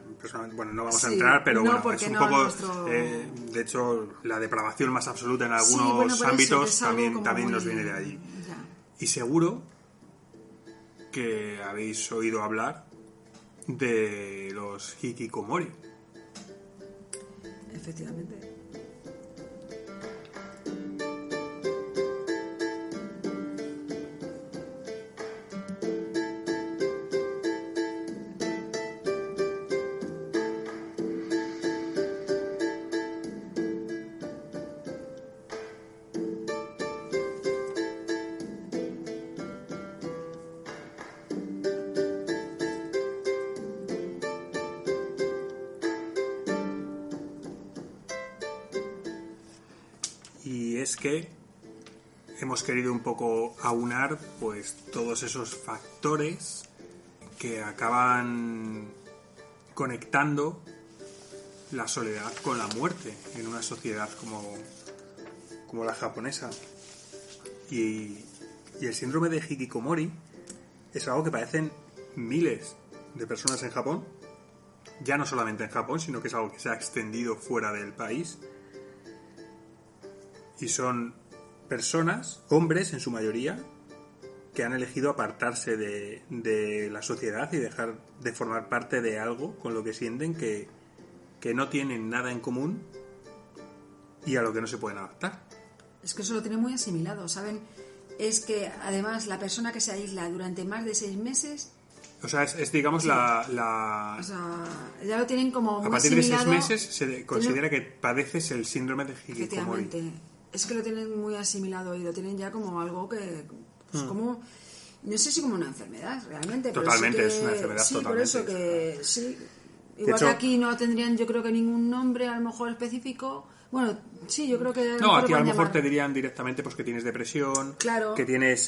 S1: bueno, no vamos a entrar, pero bueno, es un poco... de hecho, la depravación más absoluta en algunos ámbitos también nos viene de allí.
S2: Ya.
S1: Y seguro que habéis oído hablar de los hikikomori.
S2: Efectivamente.
S1: es que hemos querido un poco aunar pues todos esos factores que acaban conectando la soledad con la muerte en una sociedad como la japonesa. Y el síndrome de Hikikomori es algo que padecen miles de personas en Japón, ya no solamente en Japón, sino que es algo que se ha extendido fuera del país. Y son personas, hombres en su mayoría, que han elegido apartarse de la sociedad y dejar de formar parte de algo con lo que sienten que no tienen nada en común y a lo que no se pueden adaptar.
S2: Es que eso lo tienen muy asimilado, ¿saben? Es que además la persona que se aísla durante más de 6 meses...
S1: O sea, es digamos, sí.
S2: O sea, ya lo tienen como muy
S1: a partir
S2: asimilado.
S1: De 6 meses se considera que padeces el síndrome de Hikikomori.
S2: Efectivamente. Es que lo tienen muy asimilado y lo tienen ya como algo que... Pues como... No sé si como una enfermedad, realmente.
S1: Totalmente,
S2: pero sí que,
S1: es una enfermedad
S2: sí,
S1: totalmente.
S2: Por eso que sí. Igual
S1: hecho,
S2: que aquí no tendrían, yo creo que ningún nombre, a lo mejor específico. Bueno, sí, yo creo que...
S1: No, aquí a lo mejor te dirían directamente pues que tienes depresión,
S2: claro,
S1: que tienes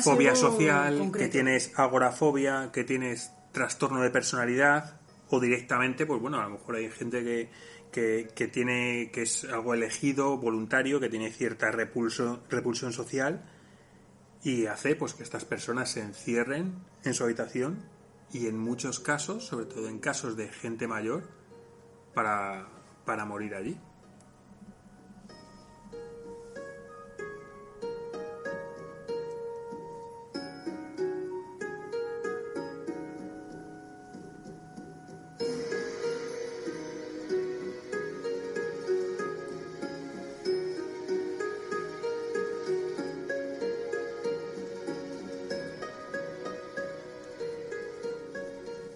S1: fobia social, concreto. Que tienes agorafobia, que tienes trastorno de personalidad, o directamente, pues bueno, a lo mejor hay gente que tiene, que es algo elegido, voluntario, que tiene cierta repulsión social, y hace pues que estas personas se encierren en su habitación y en muchos casos, sobre todo en casos de gente mayor, para morir allí.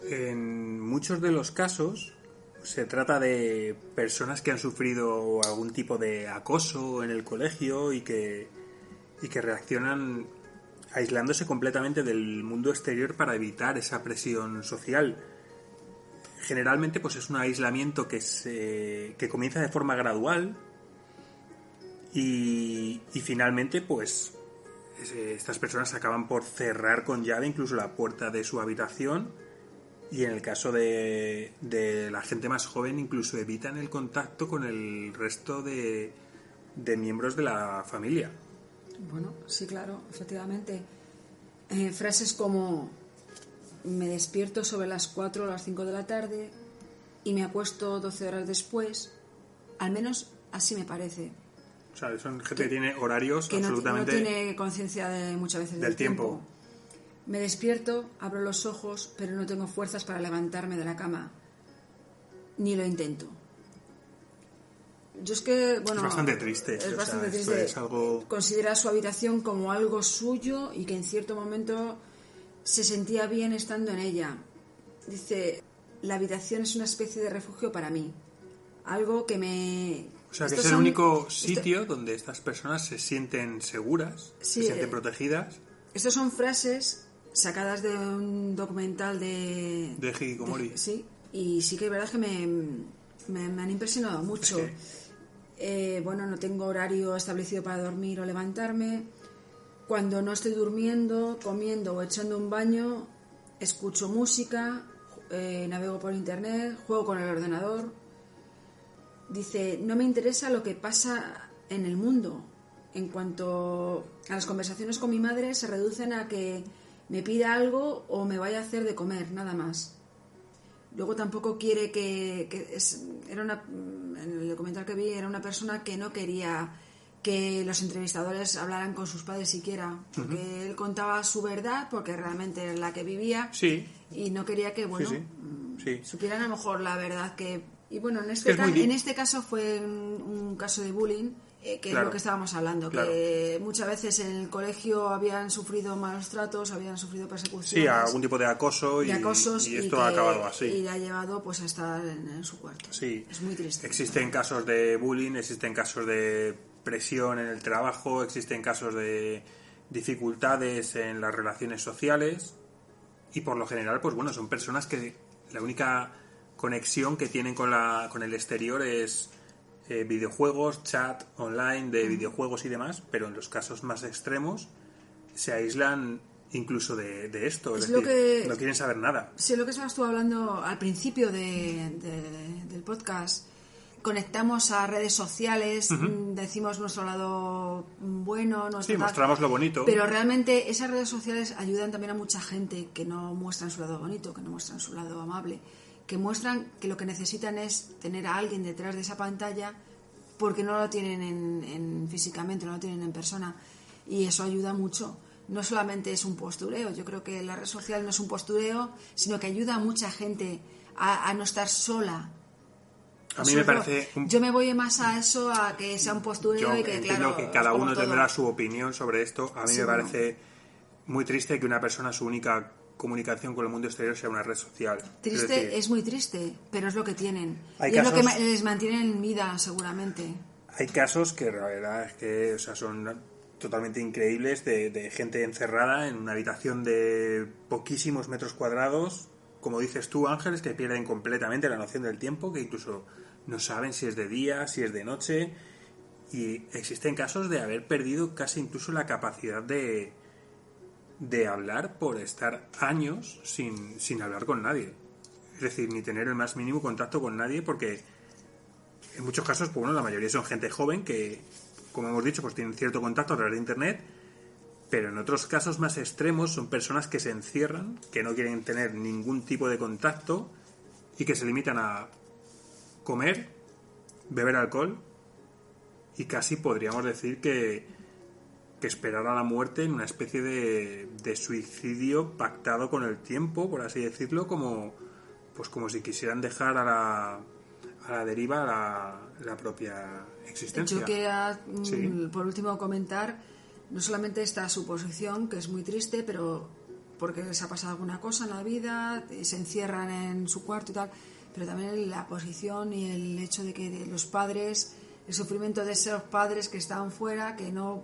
S1: En muchos de los casos se trata de personas que han sufrido algún tipo de acoso en el colegio y que reaccionan aislándose completamente del mundo exterior para evitar esa presión social. Generalmente pues es un aislamiento que comienza de forma gradual y finalmente pues estas personas acaban por cerrar con llave incluso la puerta de su habitación. Y en el caso de la gente más joven, incluso evitan el contacto con el resto de miembros de la familia.
S2: Bueno, sí, claro, efectivamente. Frases como: me despierto sobre las 4 o las 5 de la tarde y me acuesto 12 horas después. Al menos así me parece.
S1: O sea, son gente que tiene horarios que absolutamente...
S2: no tiene conciencia muchas veces del tiempo. Me despierto, abro los ojos, pero no tengo fuerzas para levantarme de la cama. Ni lo intento. Yo es que, bueno...
S1: Es bastante triste.
S2: Es bastante triste.
S1: Es algo...
S2: Considera su habitación como algo suyo y que en cierto momento se sentía bien estando en ella. Dice, la habitación es una especie de refugio para mí. Algo que me...
S1: O sea, que es el único sitio donde estas personas se sienten seguras, se sienten protegidas.
S2: Estas son frases sacadas de un documental de
S1: Hikikomori.
S2: Sí, y sí que es verdad que me han impresionado mucho. Bueno, no tengo horario establecido para dormir o levantarme. Cuando no estoy durmiendo, comiendo o echando un baño, escucho música, navego por internet, juego con el ordenador. Dice, no me interesa lo que pasa en el mundo. En cuanto a las conversaciones con mi madre, se reducen a que me pida algo o me vaya a hacer de comer, nada más. Luego tampoco quiere en el documental que vi, era una persona que no quería que los entrevistadores hablaran con sus padres siquiera, porque él contaba su verdad, porque realmente era la que vivía,
S1: sí.
S2: Y no quería que, bueno,
S1: sí.
S2: supieran a lo mejor la verdad que... Y bueno, en este caso fue un caso de bullying, que claro, es lo que estábamos hablando, claro, que muchas veces en el colegio habían sufrido malos tratos, habían sufrido persecuciones.
S1: Sí, algún tipo de acoso y esto ha acabado así.
S2: Y le ha llevado pues a estar en su cuarto.
S1: Sí.
S2: Es muy triste.
S1: Existen casos de bullying, existen casos de presión en el trabajo, existen casos de dificultades en las relaciones sociales y por lo general, pues bueno, son personas que la única conexión que tienen con el exterior es videojuegos, chat online de videojuegos y demás, pero en los casos más extremos se aíslan incluso de esto, es decir, no quieren saber nada.
S2: Sí, lo que estabas tú hablando al principio del podcast. Conectamos a redes sociales, decimos nuestro lado bueno, nuestro
S1: mostramos lo bonito.
S2: Pero realmente esas redes sociales ayudan también a mucha gente que no muestran su lado bonito, que no muestran su lado amable, que muestran que lo que necesitan es tener a alguien detrás de esa pantalla porque no lo tienen físicamente, no lo tienen en persona, y eso ayuda mucho. No solamente es un postureo, yo creo que la red social no es un postureo, sino que ayuda a mucha gente a no estar sola.
S1: A mí me parece...
S2: Yo me voy más a eso, a que sea un postureo y que,
S1: entiendo que cada uno tendrá su opinión sobre esto. A mí me parece muy triste que una persona, su única comunicación con el mundo exterior sea una red social.
S2: Triste, es muy triste, pero es lo que tienen. Y es lo que les mantiene en vida, seguramente.
S1: Hay casos que la verdad es que, o sea, son totalmente increíbles de gente encerrada en una habitación de poquísimos metros cuadrados, como dices tú, Ángeles, que pierden completamente la noción del tiempo, que incluso no saben si es de día, si es de noche, y existen casos de haber perdido casi incluso la capacidad de hablar por estar años sin hablar con nadie. Es decir, ni tener el más mínimo contacto con nadie, porque en muchos casos, pues bueno, la mayoría son gente joven que, como hemos dicho, pues tienen cierto contacto a través de Internet, pero en otros casos más extremos son personas que se encierran, que no quieren tener ningún tipo de contacto y que se limitan a comer, beber alcohol y casi podríamos decir que esperar a la muerte en una especie de suicidio pactado con el tiempo, por así decirlo, como si quisieran dejar a la deriva la propia existencia.
S2: Yo quería, por último, comentar no solamente esta suposición, que es muy triste, pero porque les ha pasado alguna cosa en la vida, se encierran en su cuarto y tal, pero también la posición y el hecho de que los padres, el sufrimiento de esos padres que están fuera, que no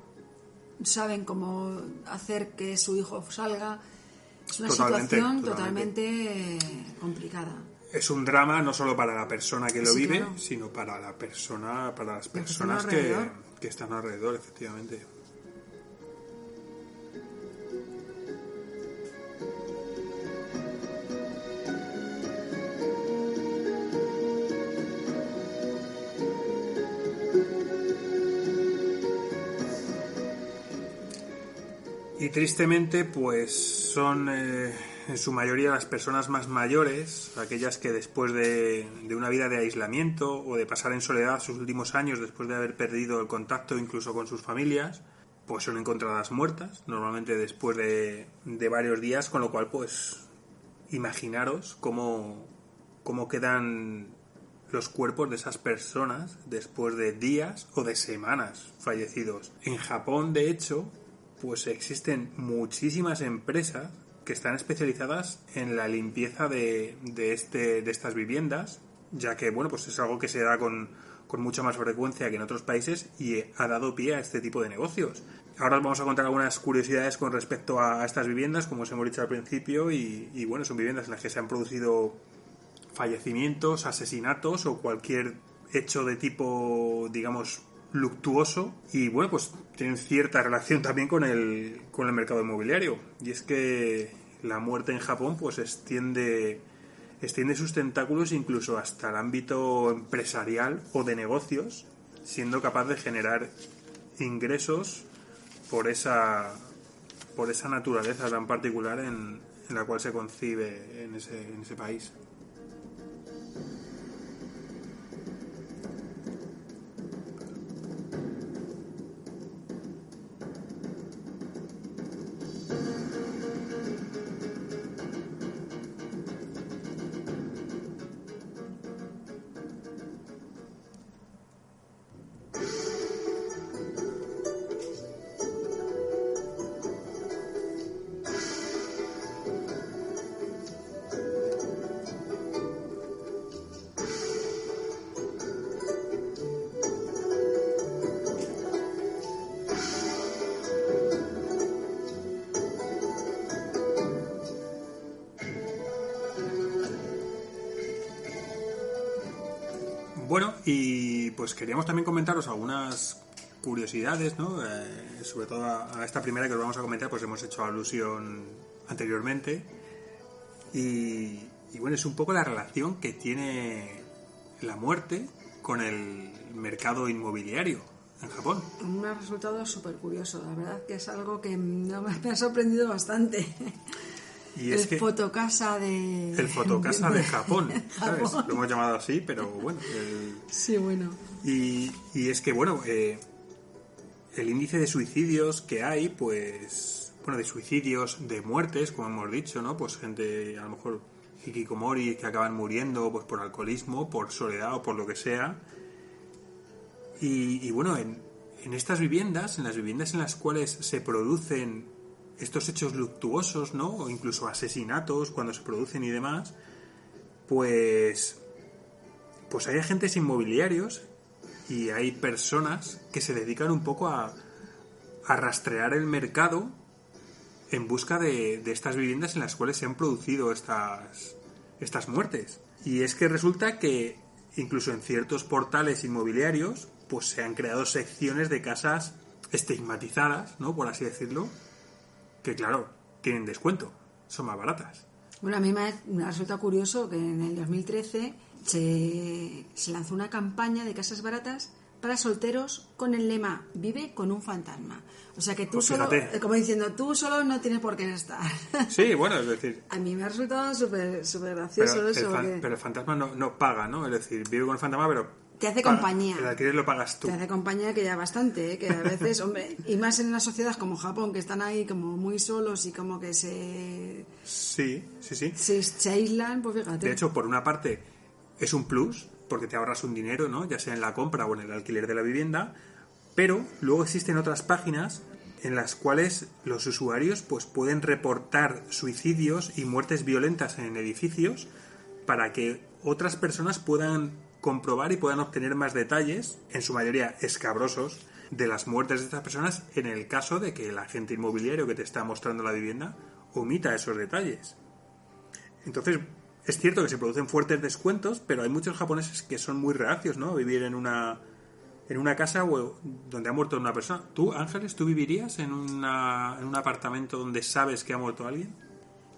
S2: saben cómo hacer que su hijo salga. Es una situación totalmente complicada.
S1: Es un drama no solo para la persona que lo vive,
S2: claro,
S1: sino para las personas que están alrededor, efectivamente. Y tristemente, pues son en su mayoría las personas más mayores, aquellas que después de una vida de aislamiento o de pasar en soledad sus últimos años, después de haber perdido el contacto incluso con sus familias, pues son encontradas muertas, normalmente después de varios días, con lo cual, pues, imaginaros cómo quedan los cuerpos de esas personas después de días o de semanas fallecidos. En Japón, de hecho, pues existen muchísimas empresas que están especializadas en la limpieza de estas viviendas, ya que, bueno, pues es algo que se da con mucha más frecuencia que en otros países y ha dado pie a este tipo de negocios. Ahora os vamos a contar algunas curiosidades con respecto a estas viviendas, como os hemos dicho al principio, y bueno, son viviendas en las que se han producido fallecimientos, asesinatos o cualquier hecho de tipo, digamos, luctuoso, y bueno, pues tienen cierta relación también con el mercado inmobiliario, y es que la muerte en Japón pues extiende sus tentáculos incluso hasta el ámbito empresarial o de negocios, siendo capaz de generar ingresos por esa naturaleza tan particular en la cual se concibe en ese país. Bueno, y pues queríamos también comentaros algunas curiosidades, ¿no? Sobre todo a esta primera que os vamos a comentar, pues hemos hecho alusión anteriormente. Y bueno, es un poco la relación que tiene la muerte con el mercado inmobiliario en Japón.
S2: Me ha resultado súper curioso, la verdad que es algo que me ha sorprendido bastante.
S1: Y es
S2: el fotocasa
S1: de Japón, ¿sabes? Lo hemos llamado así, pero bueno.
S2: Sí, bueno.
S1: Y es que, bueno, el índice de suicidios que hay, pues, bueno, de suicidios, de muertes, como hemos dicho, ¿no? Pues gente, a lo mejor, hikikomori, que acaban muriendo pues por alcoholismo, por soledad o por lo que sea. Y bueno, en estas viviendas, en las viviendas en las cuales se producen estos hechos luctuosos, ¿no? O incluso asesinatos cuando se producen y demás, pues hay agentes inmobiliarios y hay personas que se dedican un poco a rastrear el mercado en busca de estas viviendas en las cuales se han producido estas muertes. Y es que resulta que incluso en ciertos portales inmobiliarios pues se han creado secciones de casas estigmatizadas, ¿no? Por así decirlo, que claro, tienen descuento, son más baratas.
S2: Bueno, a mí me ha resultado curioso que en el 2013 se lanzó una campaña de casas baratas para solteros con el lema "Vive con un fantasma". O sea que tú solo, como diciendo, tú solo no tienes por qué estar.
S1: Sí, bueno, es decir...
S2: A mí me ha resultado súper gracioso eso.
S1: Pero el fantasma no paga, ¿no? Es decir, vive con el fantasma, pero...
S2: Te hace compañía.
S1: El alquiler lo pagas tú.
S2: Te hace compañía, que ya bastante, que a veces, hombre, y más en una sociedad como Japón, que están ahí como muy solos y como que se aíslan, pues fíjate.
S1: De hecho, por una parte, es un plus, porque te ahorras un dinero, ¿no? Ya sea en la compra o en el alquiler de la vivienda, pero luego existen otras páginas en las cuales los usuarios pues pueden reportar suicidios y muertes violentas en edificios para que otras personas puedan comprobar y puedan obtener más detalles, en su mayoría escabrosos, de las muertes de estas personas en el caso de que el agente inmobiliario que te está mostrando la vivienda omita esos detalles. Entonces, es cierto que se producen fuertes descuentos, pero hay muchos japoneses que son muy reacios, ¿no? A vivir en una casa donde ha muerto una persona. ¿Tú, Ángeles, tú vivirías en un apartamento donde sabes que ha muerto alguien?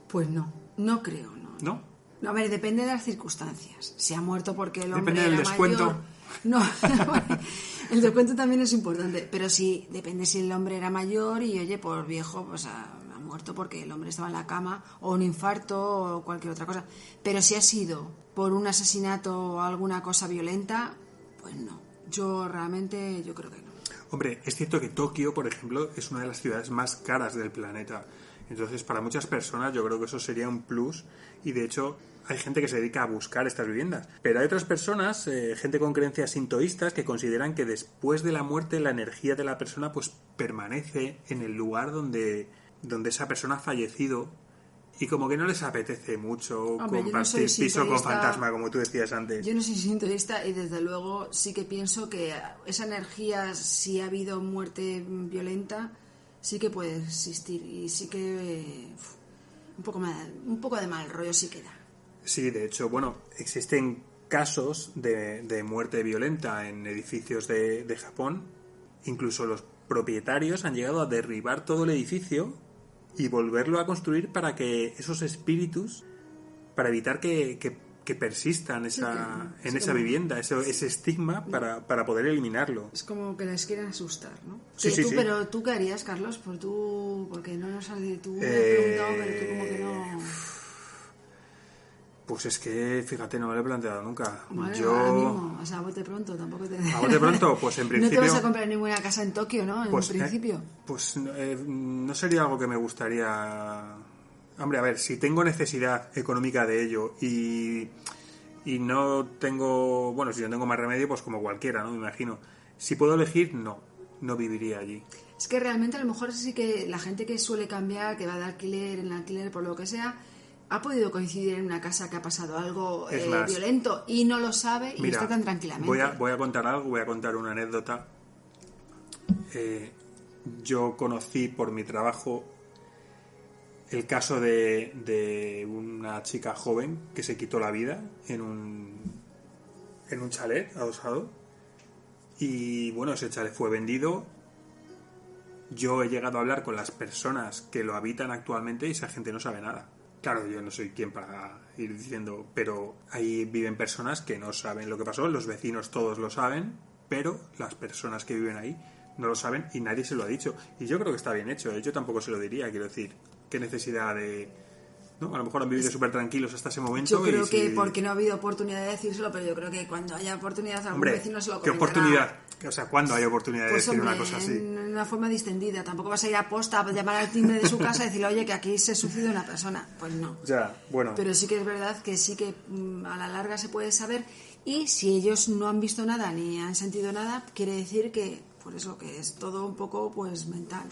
S2: Pues no creo, no.
S1: ¿No?
S2: No, a ver, depende de las circunstancias. Si ha muerto porque el hombre
S1: depende del
S2: era
S1: descuento.
S2: Mayor, no, el descuento también es importante, pero sí, depende si el hombre era mayor y, oye, por viejo, pues ha muerto porque el hombre estaba en la cama, o un infarto, o cualquier otra cosa. Pero si ha sido por un asesinato o alguna cosa violenta, pues no. Yo creo que no.
S1: Hombre, es cierto que Tokio, por ejemplo, es una de las ciudades más caras del planeta. Entonces, para muchas personas yo creo que eso sería un plus, y de hecho hay gente que se dedica a buscar estas viviendas. Pero hay otras personas, gente con creencias sintoístas, que consideran que después de la muerte la energía de la persona pues permanece en el lugar donde esa persona ha fallecido, y como que no les apetece mucho compartir piso con fantasma, como tú decías antes.
S2: Yo no soy sintoísta y desde luego sí que pienso que esa energía, si ha habido muerte violenta, sí que puede existir, y sí que un poco de mal rollo sí queda.
S1: Sí, de hecho, bueno, existen casos de muerte violenta en edificios de Japón. Incluso los propietarios han llegado a derribar todo el edificio y volverlo a construir para que esos espíritus, para evitar que persistan en esa vivienda, ese estigma, para poder eliminarlo.
S2: Es como que les quieren asustar, ¿no?
S1: Sí.
S2: Pero ¿tú qué harías, Carlos? Porque no nos has tú me has preguntado, pero tú como que no...
S1: Pues es que, fíjate, no me lo he planteado nunca.
S2: Bueno, ahora mismo, o sea, a bote pronto, tampoco te...
S1: ¿A bote pronto? Pues en principio...
S2: No te vas a comprar ninguna casa en Tokio, ¿no? En principio.
S1: No sería algo que me gustaría... Hombre, a ver, si tengo necesidad económica de ello y no tengo... Bueno, si no tengo más remedio, pues como cualquiera, ¿no? Me imagino. Si puedo elegir, no viviría allí.
S2: Es que realmente a lo mejor sí que la gente que suele cambiar, que va de alquiler en alquiler por lo que sea, ha podido coincidir en una casa que ha pasado algo violento y no lo sabe, y está tan tranquilamente.
S1: Voy a contar algo, voy a contar una anécdota. Yo conocí por mi trabajo el caso de, una chica joven que se quitó la vida en en un chalet adosado. Y bueno, ese chalet fue vendido. Yo he llegado a hablar con las personas que lo habitan actualmente y esa gente no sabe nada. Claro, yo no soy quien para ir diciendo, pero ahí viven personas que no saben lo que pasó. Los vecinos todos lo saben, pero las personas que viven ahí no lo saben y nadie se lo ha dicho. Y yo creo que está bien hecho. Yo tampoco se lo diría, quiero decir. ¿Qué necesidad de...? ¿No? A lo mejor han vivido súper tranquilos hasta ese momento.
S2: Yo creo que porque no ha habido oportunidad de decírselo, pero yo creo que cuando haya oportunidad algún vecino se lo comentará.
S1: ¿Qué oportunidad? O sea, ¿cuándo hay oportunidad de decir una cosa así?
S2: En una forma distendida. Tampoco vas a ir a posta a llamar al timbre de su casa y decirle, oye, que aquí se suicida una persona. Pues no.
S1: Ya, bueno.
S2: Pero sí que es verdad que sí que a la larga se puede saber. Y si ellos no han visto nada ni han sentido nada, quiere decir que, por eso, que es todo un poco pues mental.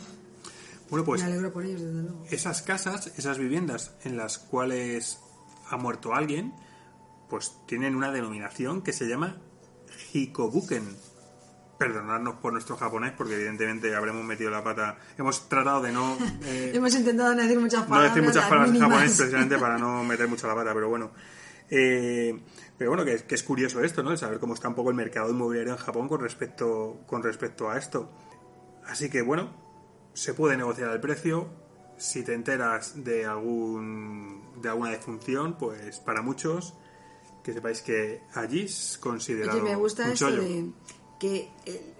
S1: Bueno, pues
S2: me alegro por ellos, desde luego.
S1: Esas casas, esas viviendas en las cuales ha muerto alguien, pues tienen una denominación que se llama Hikobuken. Perdonadnos por nuestro japonés, porque evidentemente habremos metido la pata. Hemos tratado de no...
S2: hemos intentado no decir muchas palabras.
S1: No decir muchas palabras en japonés, precisamente para no meter mucho la pata, pero bueno. Pero bueno, que es curioso esto, ¿no? El saber cómo está un poco el mercado inmobiliario en Japón con respecto a esto. Así que bueno, se puede negociar el precio. Si te enteras de alguna defunción, pues para muchos, que sepáis que allí es considerado.
S2: Oye, me gusta
S1: un
S2: esto
S1: chollo.
S2: de que,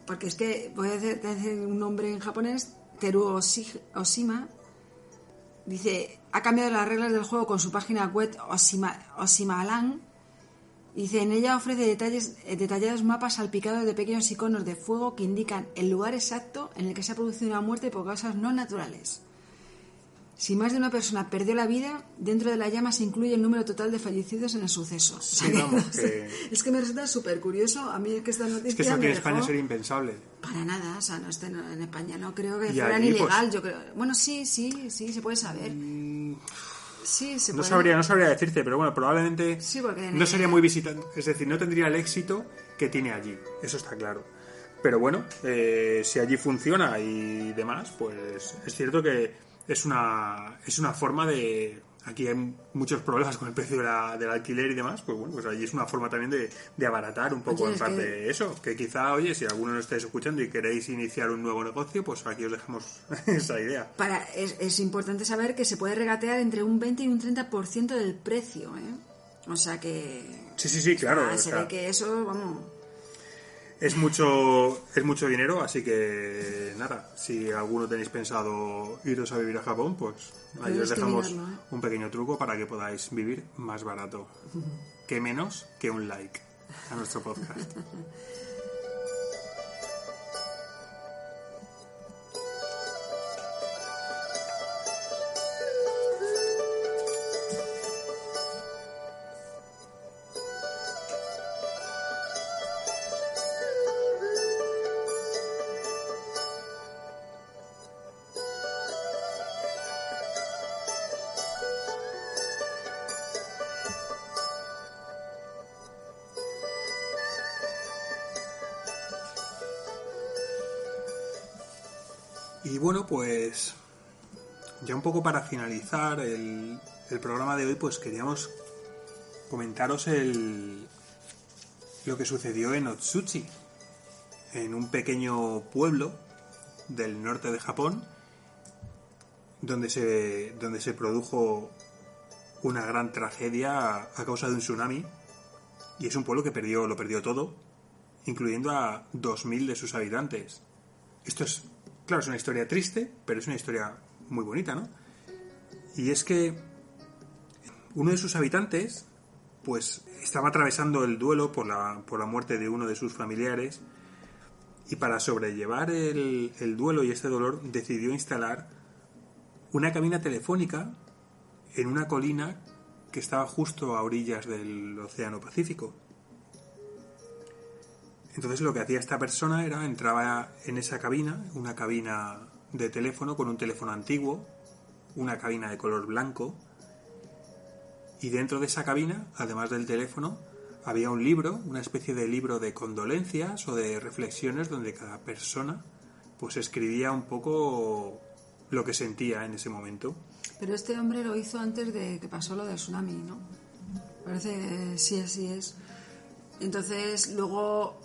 S2: porque es que voy a decir un nombre en japonés, Teru Oshima, dice, ha cambiado las reglas del juego con su página web Oshimalan. Dice, en ella ofrece detallados mapas salpicados de pequeños iconos de fuego que indican el lugar exacto en el que se ha producido una muerte por causas no naturales. Si más de una persona perdió la vida, dentro de la llama se incluye el número total de fallecidos en el suceso.
S1: Sí, vamos,
S2: es que me resulta súper curioso. A mí es que esta noticia
S1: es que eso aquí
S2: me
S1: en España
S2: dejó...
S1: sería impensable.
S2: Para nada, o sea, no esté en España no creo que
S1: Y
S2: fuera
S1: allí,
S2: ilegal.
S1: pues...
S2: Yo creo... Bueno, sí, se puede saber. Sí, se
S1: no
S2: puede.
S1: no sabría decirte, pero bueno, probablemente
S2: sí, porque
S1: no sería muy visitante, es decir, no tendría el éxito que tiene allí, eso está claro. Pero bueno, si allí funciona y demás, pues es cierto que es una forma de... Aquí hay muchos problemas con el precio del alquiler y demás, pues bueno, pues allí es una forma también de abaratar un poco en parte eso, que quizá, oye, si alguno nos estáis escuchando y queréis iniciar un nuevo negocio, pues aquí os dejamos esa idea.
S2: Es importante saber que se puede regatear entre un 20 y un 30% del precio, ¿eh? O sea que...
S1: Sí, claro.
S2: Se ve que eso, vamos...
S1: Es mucho dinero, así que nada, si alguno tenéis pensado iros a vivir a Japón, pues ahí os dejamos un pequeño truco para que podáis vivir más barato. Que menos que un like a nuestro podcast. Y bueno, pues ya un poco para finalizar el programa de hoy, pues queríamos comentaros lo que sucedió en Otsuchi, en un pequeño pueblo del norte de Japón, donde se produjo una gran tragedia a causa de un tsunami, y es un pueblo que lo perdió todo, incluyendo a 2.000 de sus habitantes. Esto es, claro, es una historia triste, pero es una historia muy bonita, ¿no? Y es que uno de sus habitantes, pues, estaba atravesando el duelo por la muerte de uno de sus familiares, y para sobrellevar el duelo y este dolor decidió instalar una cabina telefónica en una colina que estaba justo a orillas del Océano Pacífico. Entonces lo que hacía esta persona era, entraba en esa cabina, una cabina de teléfono con un teléfono antiguo, una cabina de color blanco, y dentro de esa cabina, además del teléfono, había un libro, una especie de libro de condolencias o de reflexiones donde cada persona pues escribía un poco lo que sentía en ese momento.
S2: Pero este hombre lo hizo antes de que pasó lo del tsunami, ¿no? Parece que sí, así es. Entonces, luego,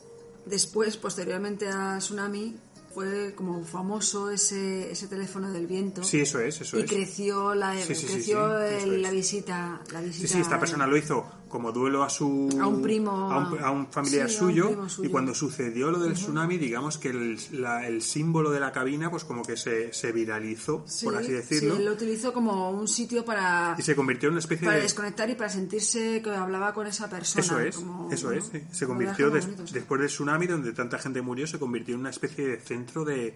S2: después, posteriormente al tsunami, fue como famoso ese teléfono del viento.
S1: Sí, eso es.
S2: Y creció la visita.
S1: Sí, esta persona lo hizo como duelo a un primo, a un familiar suyo, y cuando sucedió lo del tsunami, digamos que el símbolo de la cabina pues como que se viralizó, por así decirlo.
S2: Sí, él lo utilizó como un sitio para...
S1: Y se convirtió en una especie
S2: para desconectar y para sentirse que hablaba con esa persona.
S1: Eso es. Sí. Se convirtió, después del tsunami, donde tanta gente murió, se convirtió en una especie de centro de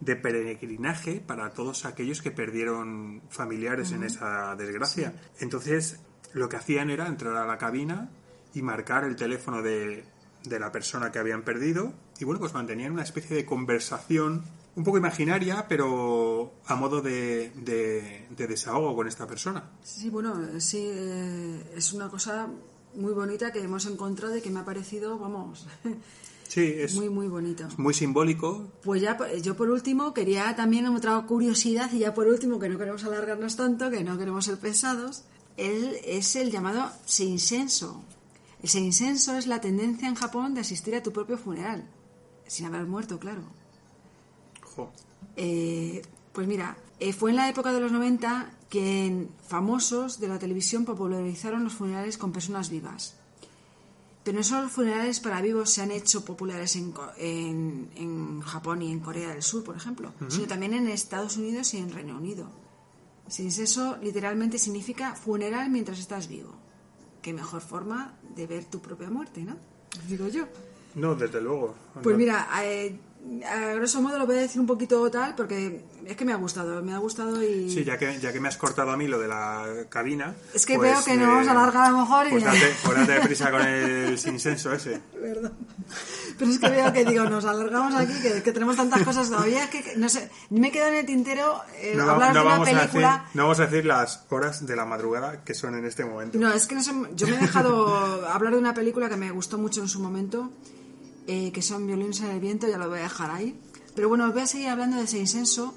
S1: peregrinaje para todos aquellos que perdieron familiares en esa desgracia. Sí. Entonces, lo que hacían era entrar a la cabina y marcar el teléfono de la persona que habían perdido, y bueno, pues mantenían una especie de conversación un poco imaginaria, pero a modo de desahogo con esta persona.
S2: Sí, bueno, sí, es una cosa muy bonita que hemos encontrado y que me ha parecido, vamos...
S1: Sí, es
S2: muy, muy bonito.
S1: Muy simbólico.
S2: Pues ya, yo por último quería también otra curiosidad, y ya por último, que no queremos alargarnos tanto, que no queremos ser pesados, es el llamado seinsenso. El seinsenso es la tendencia en Japón de asistir a tu propio funeral, sin haber muerto, claro.
S1: Jo.
S2: Pues mira, fue en la época de los 90 que famosos de la televisión popularizaron los funerales con personas vivas. Pero no solo los funerales para vivos se han hecho populares en Japón y en Corea del Sur, por ejemplo, sino también en Estados Unidos y en Reino Unido. Seinsenso literalmente significa funeral mientras estás vivo. Qué mejor forma de ver tu propia muerte, ¿no? Digo yo.
S1: No, desde luego.
S2: Pues mira, a grosso modo lo voy a decir un poquito tal, porque es que me ha gustado y...
S1: Sí, ya que me has cortado a mí lo de la cabina...
S2: Es que pues, veo que nos vamos a alargar a lo mejor y...
S1: Pues date prisa con el seinsenso ese.
S2: Perdón. Pero es que veo que nos alargamos aquí, que tenemos tantas cosas todavía, que no sé, me quedo en el tintero hablar de una película...
S1: No vamos a decir las horas de la madrugada que son en este momento.
S2: No, es que yo me he dejado hablar de una película que me gustó mucho en su momento, que son Violines en el viento, ya lo voy a dejar ahí. Pero bueno, os voy a seguir hablando de seinsenso,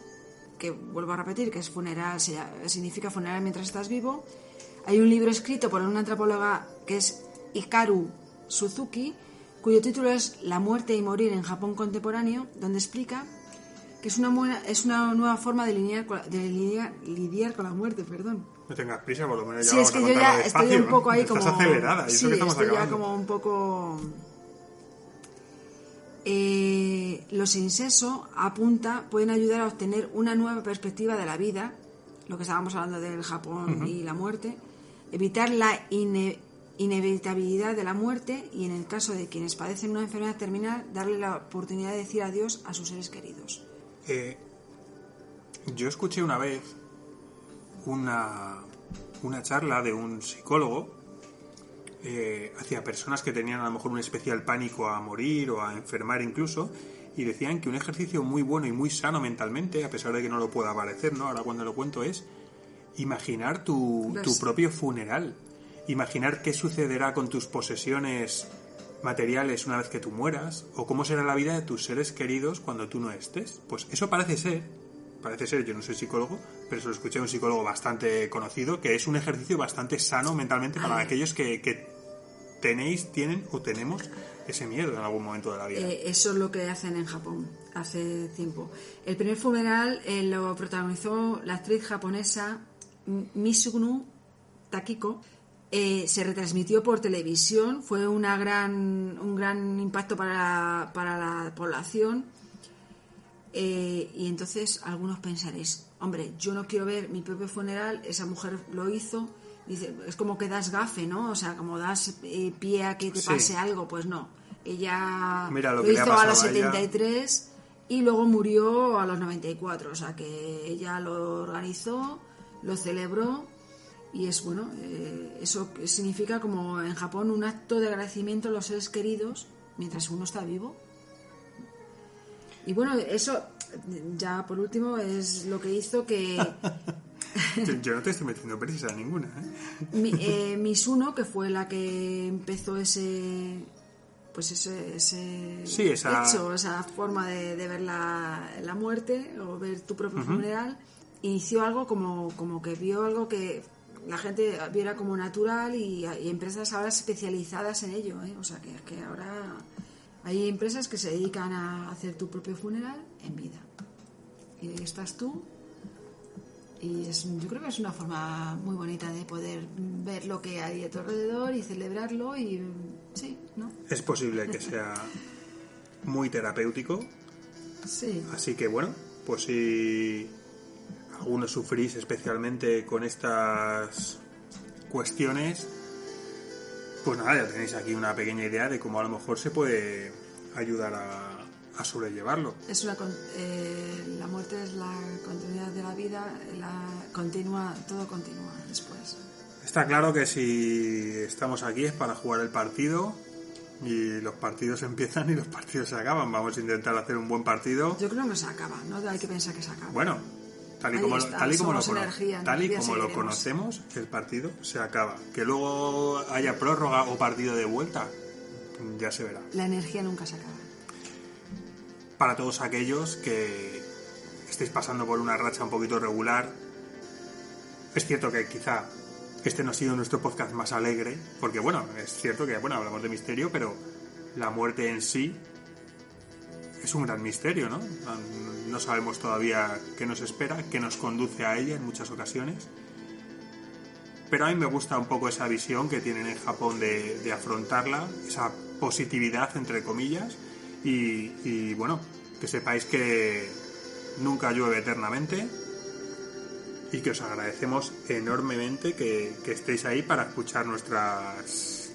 S2: que vuelvo a repetir, que es funeral, significa funeral mientras estás vivo. Hay un libro escrito por una antropóloga que es Hikaru Suzuki, cuyo título es La muerte y morir en Japón contemporáneo, donde explica que es una nueva forma de lidiar con la muerte, perdón.
S1: No tengas prisa, por lo menos ya
S2: sí, es que yo ya estoy un poco ahí como...
S1: Estás acelerada, y eso
S2: sí,
S1: que estamos
S2: estoy
S1: acabando.
S2: Ya como un poco... Los seinsenso pueden ayudar a obtener una nueva perspectiva de la vida, lo que estábamos hablando del Japón y la muerte, evitar la inevitabilidad de la muerte y, en el caso de quienes padecen una enfermedad terminal, darle la oportunidad de decir adiós a sus seres queridos.
S1: Yo escuché una vez una charla de un psicólogo hacia personas que tenían a lo mejor un especial pánico a morir o a enfermar incluso, y decían que un ejercicio muy bueno y muy sano mentalmente, a pesar de que no lo pueda parecer, ¿no? Ahora cuando lo cuento, es imaginar tu propio funeral, imaginar qué sucederá con tus posesiones materiales una vez que tú mueras, o cómo será la vida de tus seres queridos cuando tú no estés. Pues eso parece ser, yo no soy psicólogo, pero se lo escuché a un psicólogo bastante conocido, que es un ejercicio bastante sano mentalmente para aquellos que tienen o tenemos ese miedo en algún momento de la vida.
S2: Eso es lo que hacen en Japón hace tiempo. El primer funeral lo protagonizó la actriz japonesa Mizunu Takiko. Se retransmitió por televisión, fue un gran impacto para la población. Y entonces algunos pensaréis, hombre, yo no quiero ver mi propio funeral, esa mujer lo hizo, dice, es como que das gafe, ¿no? O sea, como das pie a que te pase algo, pues no. Ella lo hizo a los 73 y luego murió a los 94, o sea que ella lo organizó, lo celebró, y es bueno, eso significa como en Japón un acto de agradecimiento a los seres queridos mientras uno está vivo. Y bueno, eso ya por último es lo que hizo que...
S1: Yo no te estoy metiendo prisa ninguna,
S2: Mizuno, que fue la que empezó ese hecho, esa forma de ver la muerte o ver tu propio funeral, inició algo como que vio algo que la gente viera como natural y hay empresas ahora especializadas en ello, ¿eh? O sea, que ahora hay empresas que se dedican a hacer tu propio funeral en vida. Y ahí estás tú. Y yo creo que es una forma muy bonita de poder ver lo que hay a tu alrededor y celebrarlo y sí, ¿no?
S1: Es posible que sea muy terapéutico.
S2: Sí.
S1: Así que bueno, pues si algunos sufrís especialmente con estas cuestiones, pues nada, ya tenéis aquí una pequeña idea de cómo a lo mejor se puede ayudar a sobrellevarlo.
S2: Es la muerte es la continuidad de la vida, todo continúa después.
S1: Está claro que si estamos aquí es para jugar el partido y los partidos empiezan y los partidos se acaban. Vamos a intentar hacer un buen partido.
S2: Yo creo que no se acaba, no hay que pensar que se acaba.
S1: Bueno, tal y como lo conocemos, el partido se acaba. Que luego haya prórroga o partido de vuelta, ya se verá.
S2: La energía nunca se acaba.
S1: Para todos aquellos que estéis pasando por una racha un poquito regular, es cierto que quizá este no ha sido nuestro podcast más alegre, porque bueno, es cierto que hablamos de misterio, pero la muerte en sí es un gran misterio, ¿no? No sabemos todavía qué nos espera, qué nos conduce a ella en muchas ocasiones. Pero a mí me gusta un poco esa visión que tienen en Japón de afrontarla, esa positividad, entre comillas, y bueno, que sepáis que nunca llueve eternamente y que os agradecemos enormemente que estéis ahí para escuchar nuestras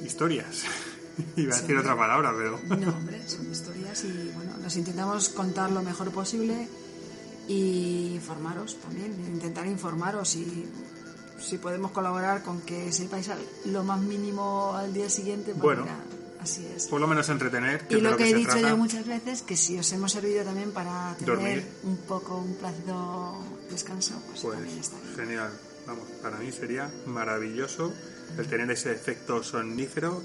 S1: historias. Iba a decir otra palabra, pero...
S2: No, hombre, son historias y bueno, nos intentamos contar lo mejor posible y informaros también, intentar informaros y si podemos colaborar con que sepáis lo más mínimo al día siguiente, pues
S1: bueno,
S2: mira, así es.
S1: Por lo menos entretener.
S2: Y lo que he dicho yo muchas veces, que si os hemos servido también para tener
S1: dormir
S2: un plácido descanso, pues también está bien.
S1: Genial. Vamos, para mí sería maravilloso el tener ese efecto somnífero,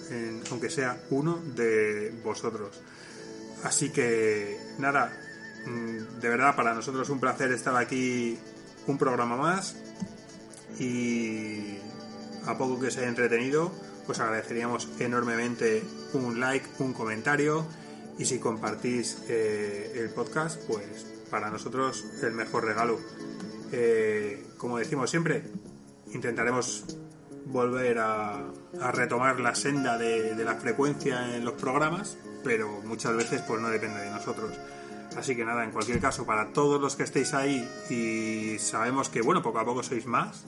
S1: aunque sea uno de vosotros. Así que, nada, de verdad, para nosotros es un placer estar aquí un programa más y a poco que os haya entretenido, pues agradeceríamos enormemente un like, un comentario y si compartís el podcast, pues para nosotros el mejor regalo. Como decimos siempre, intentaremos volver a retomar la senda de la frecuencia en los programas, pero muchas veces pues no depende de nosotros. Así que nada, en cualquier caso, para todos los que estéis ahí y sabemos que bueno, poco a poco sois más,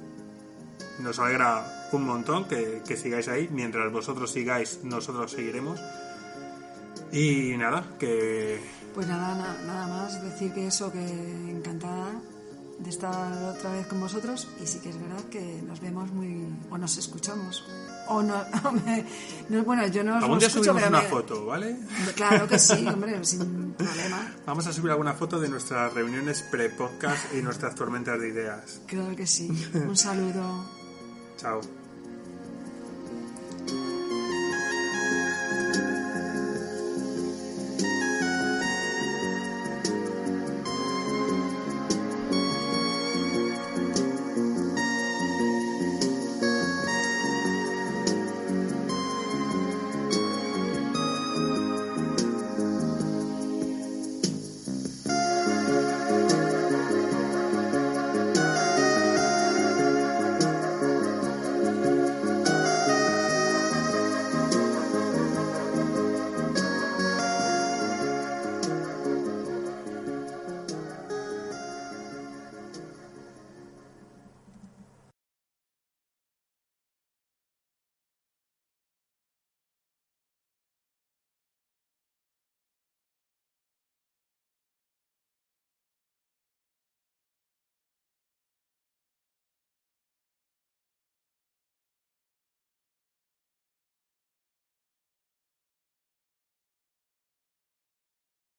S1: nos alegra un montón que sigáis ahí. Mientras vosotros sigáis, nosotros seguiremos. Y nada, que...
S2: Pues nada más decir que eso, que encantada de estar otra vez con vosotros y sí que es verdad que nos vemos o nos escuchamos o no, bueno, yo no os
S1: algún día
S2: escucho,
S1: subimos una foto, ¿vale?
S2: Claro que sí, hombre, sin problema.
S1: Vamos a subir alguna foto de nuestras reuniones pre-podcast y nuestras tormentas de ideas.
S2: Claro que sí. Un saludo.
S1: Chao.